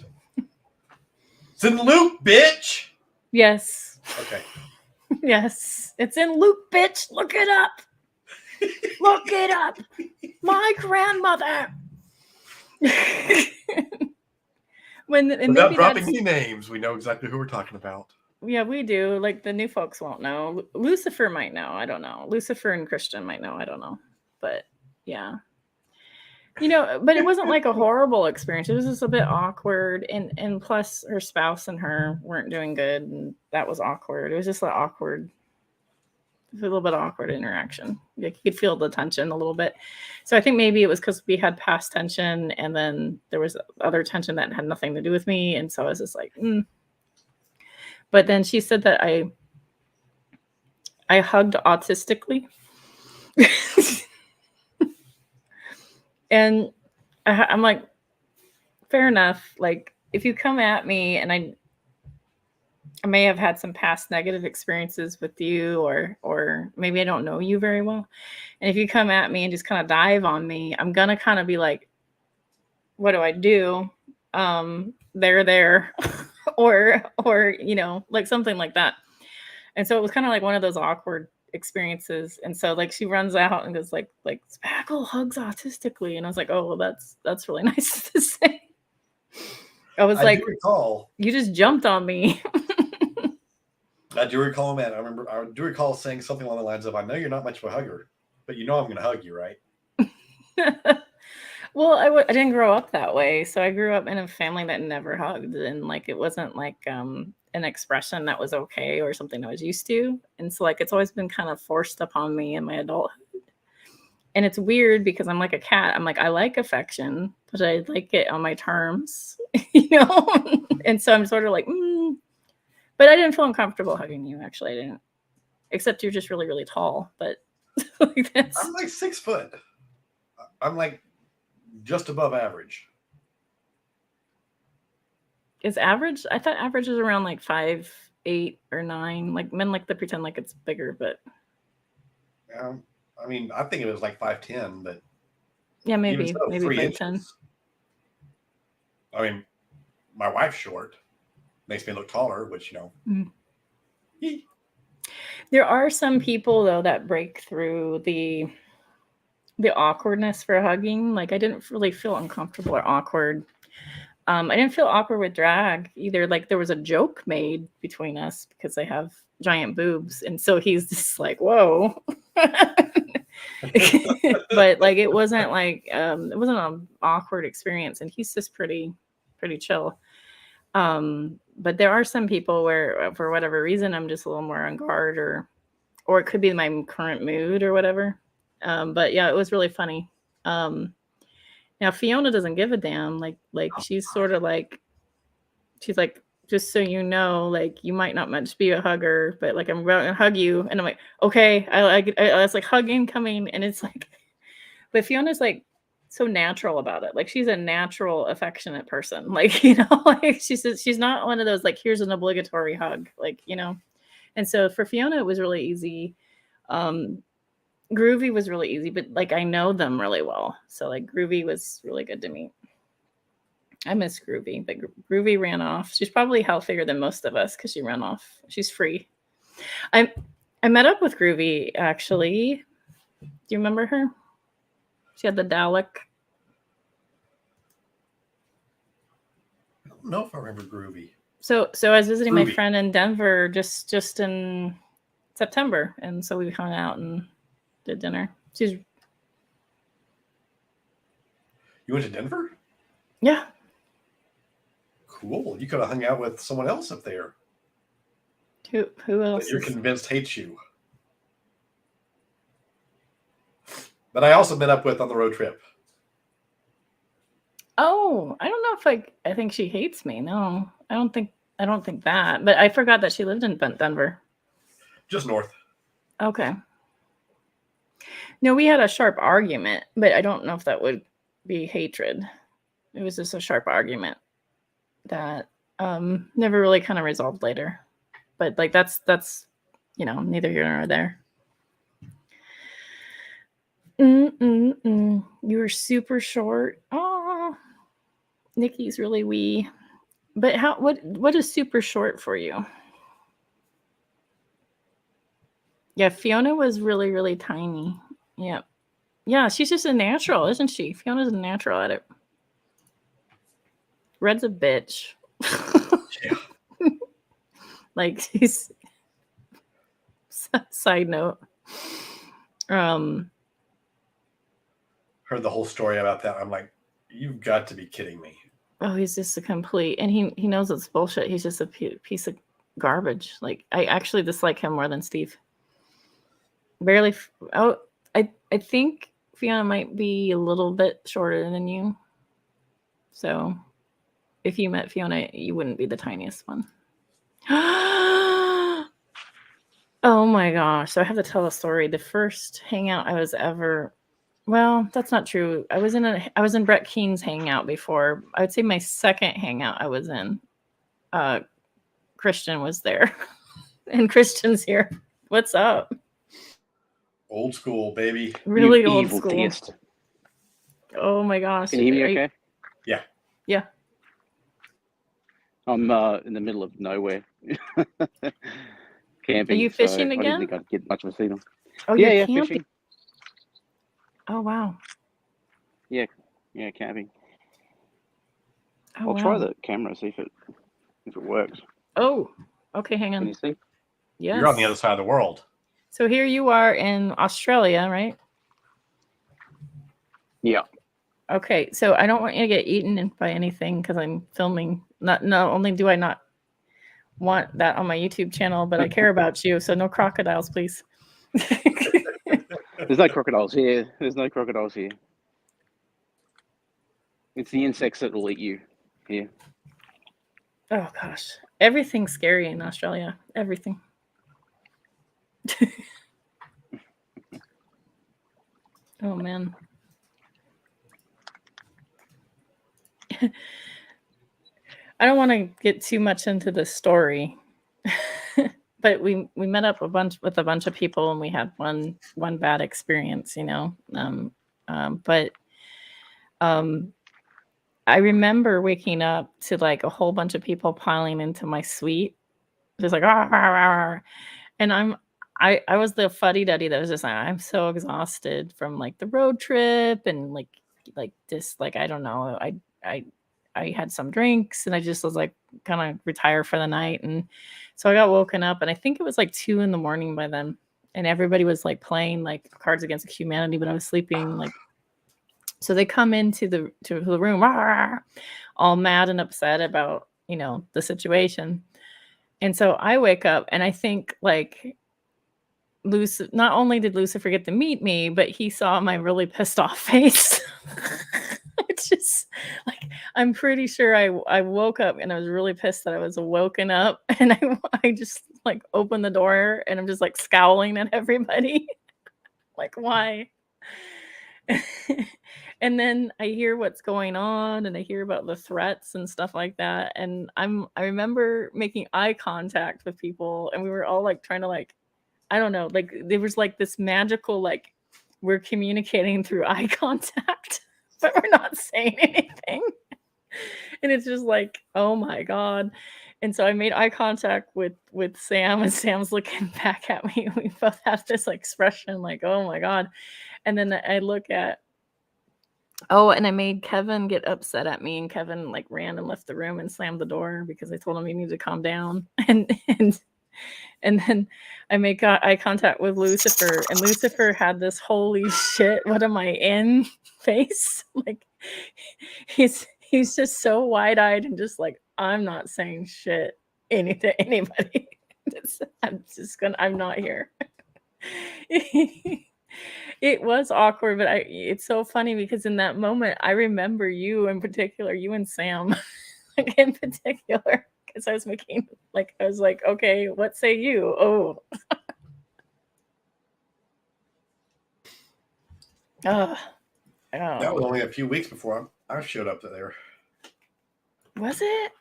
Speaker 2: It's in loop, bitch.
Speaker 1: Yes.
Speaker 2: Okay.
Speaker 1: Yes, it's in loop, bitch. Look it up. Look it up. My grandmother. and
Speaker 2: Without
Speaker 1: maybe
Speaker 2: dropping
Speaker 1: that's,
Speaker 2: any names, we know exactly who we're talking about.
Speaker 1: yeah, we do. Like the new folks won't know. Lucifer might know. I don't know. Lucifer and Christian might know. I don't know. But yeah. But it wasn't like a horrible experience. It was just a bit awkward, and plus her spouse and her weren't doing good, and that was awkward. It was just awkward. It was a little bit awkward interaction. Like you could feel the tension a little bit. So I think maybe it was because we had past tension, and then there was other tension that had nothing to do with me, and so I was just like, But then she said that I hugged autistically. And I'm like, fair enough. Like, if you come at me and I may have had some past negative experiences with you, or maybe I don't know you very well. And if you come at me and just kind of dive on me, I'm gonna kind of be like, what do I do? There, or like something like that. And so it was kind of like one of those awkward experiences. And so like she runs out and goes like Spackle hugs autistically, and I was like, oh well, that's really nice to say. I was
Speaker 2: I
Speaker 1: like,
Speaker 2: do recall.
Speaker 1: you just jumped on me.
Speaker 2: I do recall, man. I do recall saying something along the lines of, "I know you're not much of a hugger, but you know I'm going to hug you, right?"
Speaker 1: Well, I didn't grow up that way. So I grew up in a family that never hugged, and like it wasn't like an expression that was okay or something I was used to. And so like it's always been kind of forced upon me in my adulthood. And it's weird because I'm like a cat. I'm like, I like affection, but I like it on my terms, And so I'm sort of like, but I didn't feel uncomfortable hugging you. Actually, I didn't. Except you're just really, really tall. But like
Speaker 2: I'm like 6 foot. I'm like just above average.
Speaker 1: Is average? I thought average is around like 5'8" or 9. Like men like to pretend like it's bigger, but
Speaker 2: I mean, I think it was like 5'10", but
Speaker 1: yeah,
Speaker 2: even
Speaker 1: maybe
Speaker 2: so, 3 inches.
Speaker 1: 5'10".
Speaker 2: I mean, my wife's short, makes me look taller, which
Speaker 1: There are some people though that break through the awkwardness for hugging. Like I didn't really feel uncomfortable or awkward. I didn't feel awkward with drag either. Like there was a joke made between us because I have giant boobs, and so he's just like, "Whoa." But like it wasn't an awkward experience, and he's just pretty chill. But there are some people where for whatever reason I'm just a little more on guard, or it could be my current mood or whatever. But yeah, it was really funny. Now Fiona doesn't give a damn. Like she's sort of like, she's like, just so you know, like you might not much be a hugger, but like I'm going to hug you, and I'm like, okay, I it's like hug incoming, and it's like, but Fiona's like so natural about it. Like she's a natural affectionate person. Like like she's not one of those like here's an obligatory hug, like And so for Fiona it was really easy. Groovy was really easy, but like I know them really well, so like Groovy was really good to me. I miss Groovy, but Groovy ran off. She's probably healthier than most of us because she ran off. She's free. I met up with Groovy actually. Do you remember her? She had the Dalek.
Speaker 2: I don't know if I remember Groovy.
Speaker 1: So I was visiting my friend in Denver just in September, and so we hung out and did dinner. You
Speaker 2: went to Denver?
Speaker 1: Yeah.
Speaker 2: Cool. You could have hung out with someone else up there.
Speaker 1: Who else?
Speaker 2: That you're convinced hates you. That I also met up with on the road trip.
Speaker 1: Oh, I don't know if I think she hates me. No, I don't think that. But I forgot that she lived in Denver.
Speaker 2: Just north.
Speaker 1: Okay. No, we had a sharp argument, but I don't know if that would be hatred. It was just a sharp argument that never really kind of resolved later. But like that's neither here nor there. You were super short. Oh, Nikki's really wee. But what is super short for you? Yeah, Fiona was really, really tiny. Yeah. Yeah, she's just a natural, isn't she? Fiona's a natural at it. Red's a bitch.
Speaker 2: Yeah.
Speaker 1: Like, he's side note.
Speaker 2: Heard the whole story about that. I'm like, you've got to be kidding me.
Speaker 1: Oh, he's just a complete, and he knows it's bullshit. He's just a piece of garbage. Like, I actually dislike him more than Steve. Barely. Oh, I think Fiona might be a little bit shorter than you. So, if you met Fiona, you wouldn't be the tiniest one. Oh my gosh! So I have to tell a story. The first hangout I was ever. Well, that's not true. I was in Brett Keene's hangout before. I would say my second hangout I was in. Christian was there, and Christian's here. What's up?
Speaker 2: Old school, baby.
Speaker 1: Really
Speaker 3: you
Speaker 1: old
Speaker 3: evil
Speaker 1: school.
Speaker 3: theist.
Speaker 1: Oh my gosh!
Speaker 3: Can you hear me okay?
Speaker 2: Yeah.
Speaker 1: Yeah.
Speaker 3: I'm in the middle of nowhere. Camping.
Speaker 1: Are you fishing
Speaker 3: so
Speaker 1: again?
Speaker 3: I didn't think I'd get much of a signal.
Speaker 1: Oh,
Speaker 3: yeah,
Speaker 1: you're
Speaker 3: camping.
Speaker 1: Fishing. Oh wow.
Speaker 3: Yeah, camping.
Speaker 1: Oh,
Speaker 3: I'll try the camera, see if it works.
Speaker 1: Oh, okay. Hang
Speaker 3: Can
Speaker 1: on.
Speaker 3: you see?
Speaker 1: Yes.
Speaker 2: You're on the other side of the world.
Speaker 1: So here you are in Australia, right?
Speaker 3: Yeah.
Speaker 1: Okay. So I don't want you to get eaten by anything because I'm filming. Not only do I not want that on my YouTube channel, but I care about you. So no crocodiles, please.
Speaker 3: There's no crocodiles here. It's the insects that will eat you here.
Speaker 1: Oh gosh, everything's scary in Australia. Everything. Oh man. I don't want to get too much into the story, but we met up with a bunch of people and we had one bad experience, you know. But I remember waking up to like a whole bunch of people piling into my suite, just like "Arr, arr, arr." And I was the fuddy-duddy that was just like, I'm so exhausted from like the road trip and like this, like I don't know, I had some drinks and I just was like kind of retire for the night. And so I got woken up and I think it was like 2 a.m. by then. And everybody was like playing like Cards Against Humanity, but I was sleeping. Like, so they come into the room, all mad and upset about, you know, the situation. And so I wake up and I think like not only did Lucifer get to meet me, but he saw my really pissed off face. It's just like, I'm pretty sure I woke up and I was really pissed that I was woken up, and I just like opened the door and I'm just like scowling at everybody. Like, why? And then I hear what's going on and I hear about the threats and stuff like that. And I remember making eye contact with people and we were all like trying to like, I don't know, like there was like this magical, like we're communicating through eye contact, but we're not saying anything. And it's just like, oh my God. And so I made eye contact with Sam and Sam's looking back at me. We both have this like expression like, oh my God. And then I look at, and I made Kevin get upset at me, and Kevin like ran and left the room and slammed the door because I told him he needed to calm down. And then I make eye contact with Lucifer, and Lucifer had this holy shit, what am I in face? Like he's just so wide-eyed and just like, I'm not saying shit to anybody. I'm not here. It was awkward, but it's so funny because in that moment I remember you in particular, you and Sam, like in particular, because I was like, okay, what say you? Oh. That
Speaker 2: was only a few weeks before I showed up there.
Speaker 1: Was it?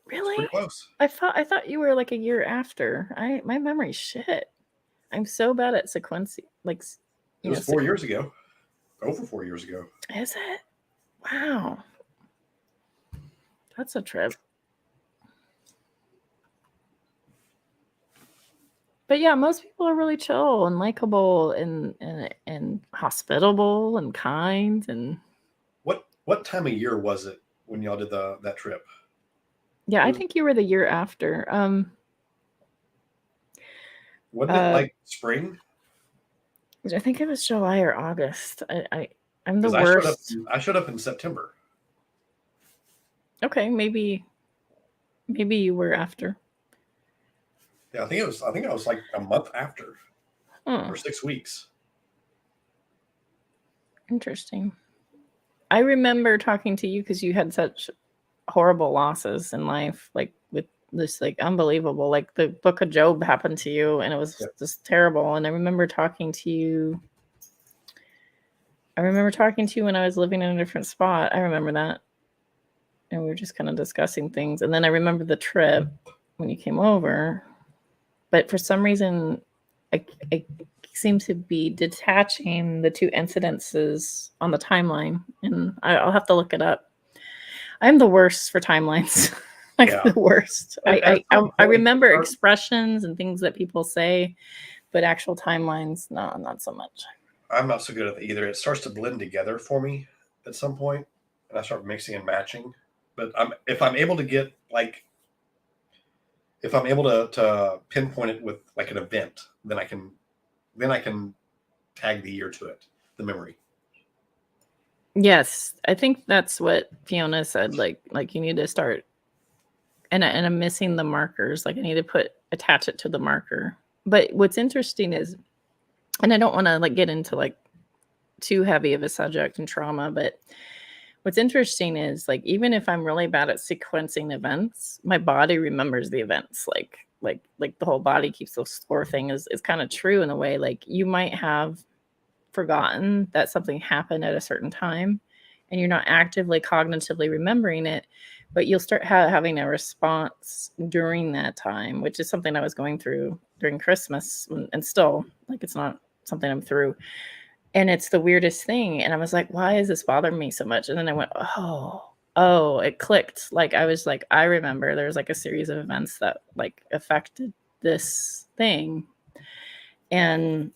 Speaker 1: Really?
Speaker 2: Pretty close.
Speaker 1: I thought you were like a year after. My memory's shit. I'm so bad at sequencing. Like,
Speaker 2: it was 4 years ago. Over 4 years ago.
Speaker 1: Is it? Wow. That's a trip. But yeah, most people are really chill and likable and hospitable and kind. And
Speaker 2: what time of year was it when y'all did that trip.
Speaker 1: Yeah, I think you were the year after.
Speaker 2: Wasn't it like spring?
Speaker 1: I think it was July or August. I'm the
Speaker 2: Because
Speaker 1: worst.
Speaker 2: I showed up in September.
Speaker 1: Okay, maybe you were after.
Speaker 2: Yeah, I think I was like a month after,
Speaker 1: Huh.
Speaker 2: or 6 weeks.
Speaker 1: Interesting. I remember talking to you because you had such horrible losses in life, like with this like unbelievable, like the Book of Job happened to you, and it was just terrible. And I remember talking to you. When I was living in a different spot. I remember that. And we were just kind of discussing things. And then I remember the trip when you came over. But for some reason, I seem to be detaching the two incidences on the timeline. And I'll have to look it up. I'm the worst for timelines. The worst. I remember expressions and things that people say, but actual timelines, no, not so much.
Speaker 2: I'm not so good at it either. It starts to blend together for me at some point, and I start mixing and matching. But if I'm able to get if I'm able to pinpoint it with like an event, then I can tag the year to it, the memory.
Speaker 1: Yes, I think that's what Fiona said. Like you need to start, and I'm missing the markers. Like I need to attach it to the marker. But what's interesting is, and I don't want to like get into like too heavy of a subject and trauma, but what's interesting is like even if I'm really bad at sequencing events, my body remembers the events. Like the whole body keeps the score thing is kind of true in a way. Like you might have forgotten that something happened at a certain time and you're not actively cognitively remembering it, but you'll start having a response during that time, which is something I was going through during Christmas, and still like it's not something I'm through. And it's the weirdest thing. And I was like, why is this bothering me so much? And then I went, oh, it clicked. Like I was like, I remember there's like a series of events that like affected this thing. And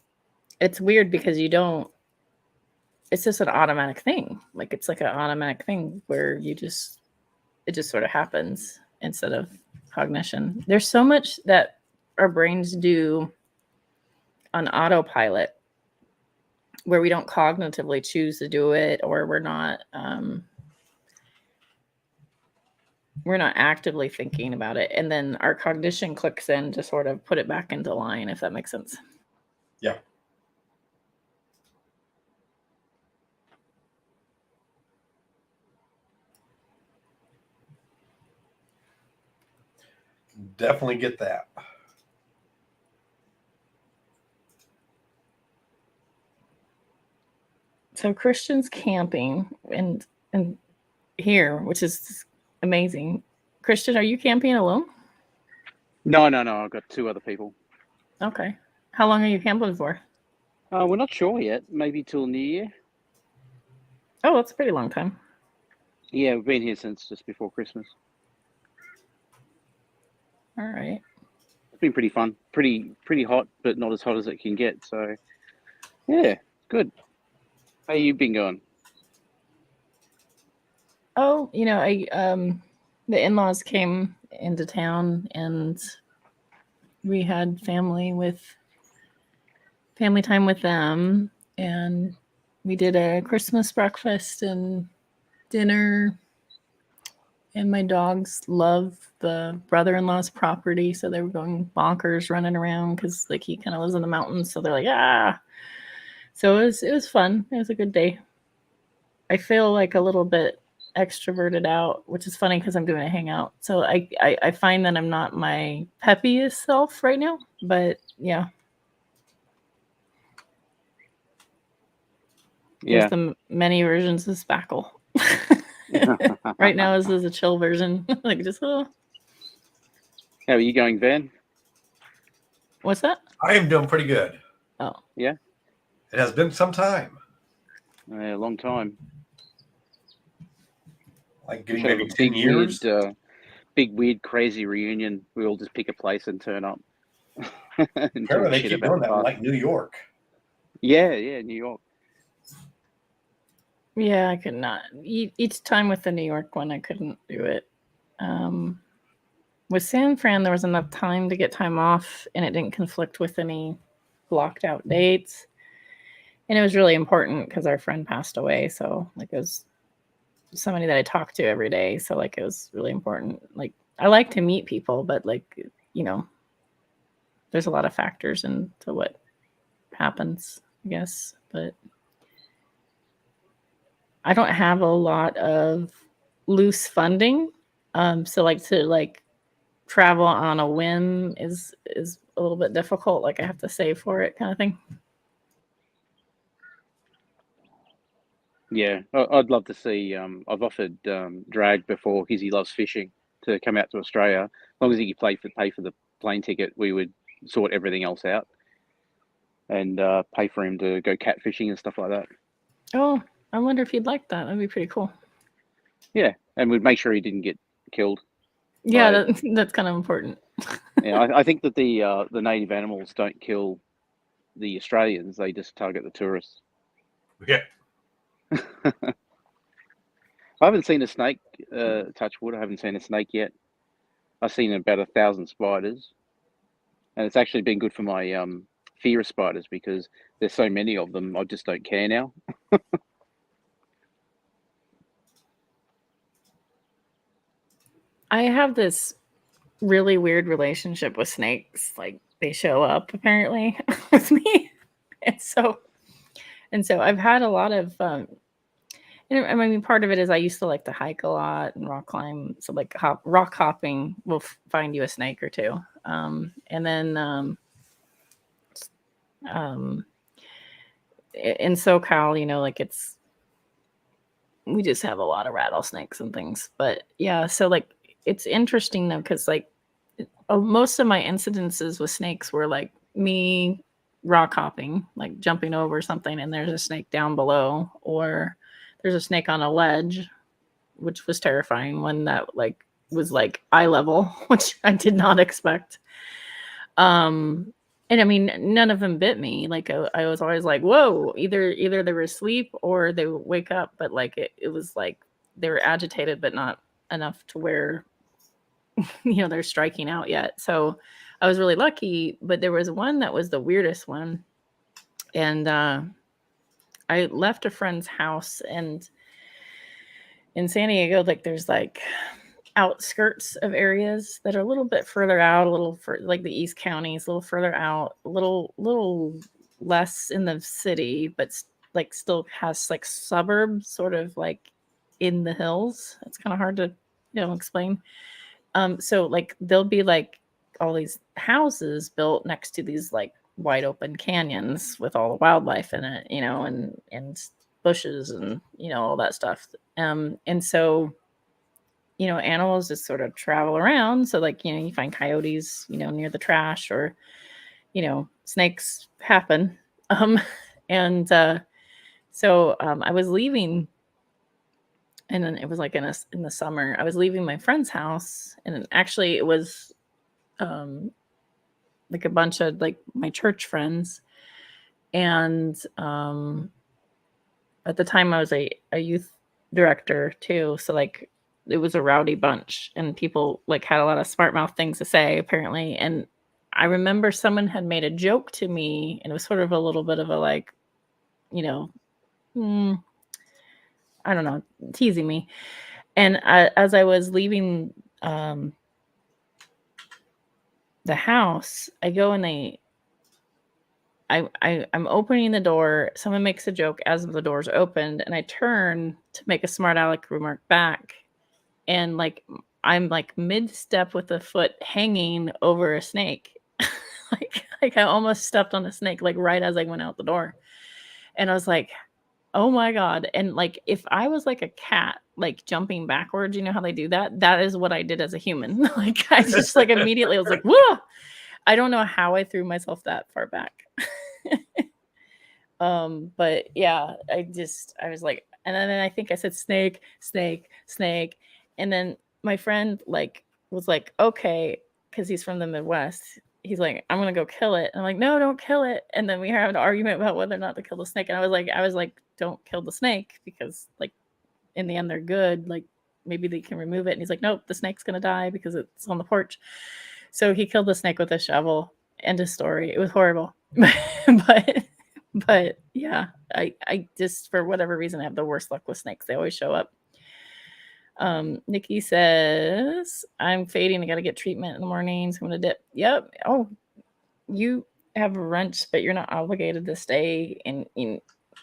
Speaker 1: it's weird because it's just an automatic thing. Like it's like an automatic thing where it just sort of happens instead of cognition. There's so much that our brains do on autopilot where we don't cognitively choose to do it, or we're not actively thinking about it. And then our cognition clicks in to sort of put it back into line, if that makes sense.
Speaker 2: Yeah. Definitely get that.
Speaker 1: So Christian's camping and here, which is amazing. Christian, are you camping alone?
Speaker 3: No. I've got 2 other people.
Speaker 1: Okay. How long are you camping for?
Speaker 3: We're not sure yet. Maybe till New Year.
Speaker 1: Oh, that's a pretty long time.
Speaker 3: Yeah, we've been here since just before Christmas.
Speaker 1: All right.
Speaker 3: It's been pretty fun. Pretty hot, but not as hot as it can get. So, yeah, good. How you been going?
Speaker 1: Oh, the in-laws came into town and we had family time with them, and we did a Christmas breakfast and dinner. And my dogs love the brother-in-law's property, so they were going bonkers running around because like he kind of lives in the mountains, so they're like ah. So it was fun. It was a good day. I feel like a little bit extroverted out, which is funny because I'm doing a hangout. So I find that I'm not my peppiest self right now, but yeah.
Speaker 3: Yeah.
Speaker 1: There's the many versions of Spackle. Right now, this is a chill version. Like just
Speaker 3: How are you going, Van?
Speaker 1: What's that?
Speaker 2: I am doing pretty good.
Speaker 1: Oh.
Speaker 3: Yeah?
Speaker 2: It has been some time.
Speaker 3: A long time.
Speaker 2: Like getting maybe 10
Speaker 3: big,
Speaker 2: years.
Speaker 3: Weird, crazy reunion. We all just pick a place and turn up. And
Speaker 2: Apparently they keep doing that in like New York.
Speaker 3: Yeah, New York.
Speaker 1: Yeah, I could not. Each time with the New York one, I couldn't do it. With San Fran, there was enough time to get time off, and it didn't conflict with any blocked out dates. And it was really important because our friend passed away. So, like, it was somebody that I talked to every day. So, like, it was really important. Like, I like to meet people, but, like, you know, there's a lot of factors into what happens, I guess. But I don't have a lot of loose funding. So, like, to, like, travel on a whim is a little bit difficult. Like, I have to save for it, kind of thing.
Speaker 3: Yeah, I'd love to see. I've offered Drag before because he loves fishing to come out to Australia. As long as he could pay for the plane ticket, we would sort everything else out and pay for him to go catfishing and stuff like that.
Speaker 1: Oh, I wonder if you'd like that. That'd be pretty cool.
Speaker 3: Yeah, and we'd make sure he didn't get killed.
Speaker 1: Yeah, that's kind of important.
Speaker 3: Yeah, I think that the native animals don't kill the Australians; they just target the tourists.
Speaker 2: Yeah.
Speaker 3: I haven't seen a snake. Touch wood. I haven't seen a snake yet. I've seen about 1,000 spiders, and it's actually been good for my fear of spiders because there's so many of them. I just don't care now.
Speaker 1: I have this really weird relationship with snakes. Like, they show up apparently with me, and so I've had a lot of. I mean, part of it is I used to like to hike a lot and rock climb. So, like, rock hopping will find you a snake or two. And then in SoCal, you know, like, we just have a lot of rattlesnakes and things. But yeah, so, like, it's interesting though, because, like, most of my incidences with snakes were like me rock hopping, like jumping over something, and there's a snake down below, or there's a snake on a ledge, which was terrifying. One that, like, was like eye level, which I did not expect. And I mean, none of them bit me. Like, I was always like, whoa, either they were asleep or they would wake up. But, like, it was like they were agitated, but not enough to where, you know, they're striking out yet. So I was really lucky. But there was one that was the weirdest one. And I left a friend's house, and in San Diego, like, there's like outskirts of areas that are a little bit further out, a little for like the East counties, a little further out, a little less in the city, but like still has like suburbs sort of like in the hills. It's kind of hard to, you know, explain. So, like, there'll be like all these houses built next to these like wide open canyons with all the wildlife in it, you know, and bushes and, you know, all that stuff. And so, you know, animals just sort of travel around. So, like, you know, you find coyotes, you know, near the trash, or, you know, snakes happen. Um, and so I was leaving, and then it was like in the summer. I was leaving my friend's house, and actually it was like a bunch of like my church friends. And at the time I was a youth director too. So, like, it was a rowdy bunch, and people like had a lot of smart mouth things to say apparently. And I remember someone had made a joke to me, and it was sort of a little bit of a, like, you know, I don't know, teasing me. And as I was leaving the house, I go and I'm opening the door. Someone makes a joke as the door's opened, and I turn to make a smart aleck remark back. And, like, I'm like mid step with a foot hanging over a snake. like I almost stepped on a snake, like, right as I went out the door. And I was like, oh my God. And, like, if I was like a cat, like, jumping backwards, you know how they do that? That is what I did as a human. Like, I just, like, immediately was like, whoa. I don't know how I threw myself that far back. But yeah, I was like, and then I think I said snake, snake, snake. And then my friend, like, was like, okay, because he's from the Midwest. he's like, I'm gonna go kill it. And I'm like, no, don't kill it. And then we have an argument about whether or not to kill the snake. And I was like, don't kill the snake, because like in the end they're good. Like maybe they can remove it. And he's like, nope, the snake's gonna die because it's on the porch. So he killed the snake with a shovel. End of story. It was horrible. but yeah, I just, for whatever reason, I have the worst luck with snakes. They always show up. Nikki says, I'm fading. I got to get treatment in the mornings. I'm going to dip. Yep. Oh, you have a wrench, but you're not obligated to stay in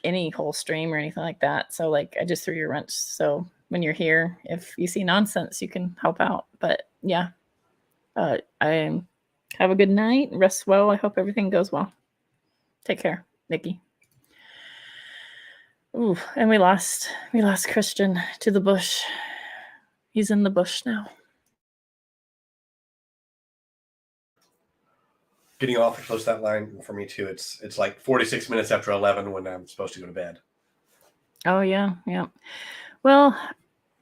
Speaker 1: any whole stream or anything like that. So like, I just threw your wrench. So when you're here, if you see nonsense, you can help out. But yeah, I have a good night. Rest well. I hope everything goes well. Take care, Nikki. Ooh, and we lost Christian to the bush. He's in the bush now.
Speaker 2: Getting off close to that line for me too. It's like 46 minutes after 11 when I'm supposed to go to bed.
Speaker 1: Oh yeah. Well,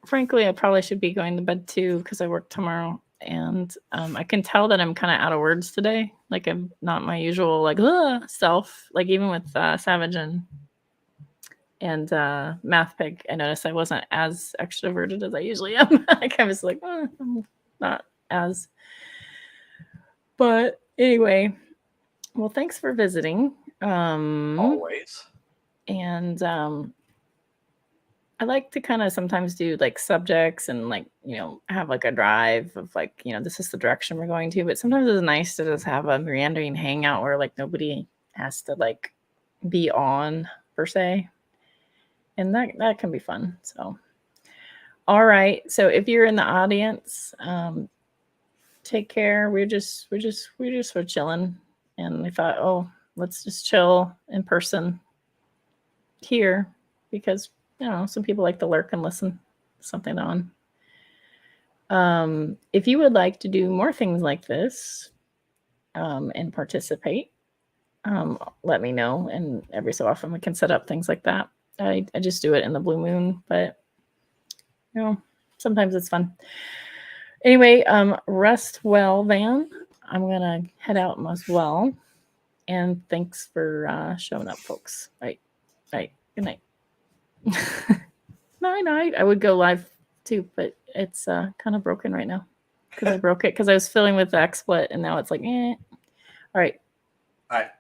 Speaker 1: frankly, I probably should be going to bed too because I work tomorrow, and I can tell that I'm kind of out of words today. Like I'm not my usual like self. Like even with Savage and Math Pig, I noticed I wasn't as extroverted as I usually am. Like I was like, I'm not as. But anyway, well, thanks for visiting.
Speaker 2: Always.
Speaker 1: And I like to kind of sometimes do like subjects and like, have like a drive of like, this is the direction we're going to. But sometimes it's nice to just have a meandering hangout where like nobody has to like be on per se. And that can be fun. So, all right. So if you're in the audience, take care. We're chilling, and we thought, oh, let's just chill in person here because some people like to lurk and listen to something on. If you would like to do more things like this and participate, let me know. And every so often we can set up things like that. I just do it in the blue moon, but sometimes it's fun. Anyway, rest well, Van. I'm gonna head out as well. And thanks for showing up, folks. Right. Good night. Night. I would go live too, but it's kind of broken right now because I broke it because I was filling with the XSplit, and now it's like, All right.
Speaker 2: All right.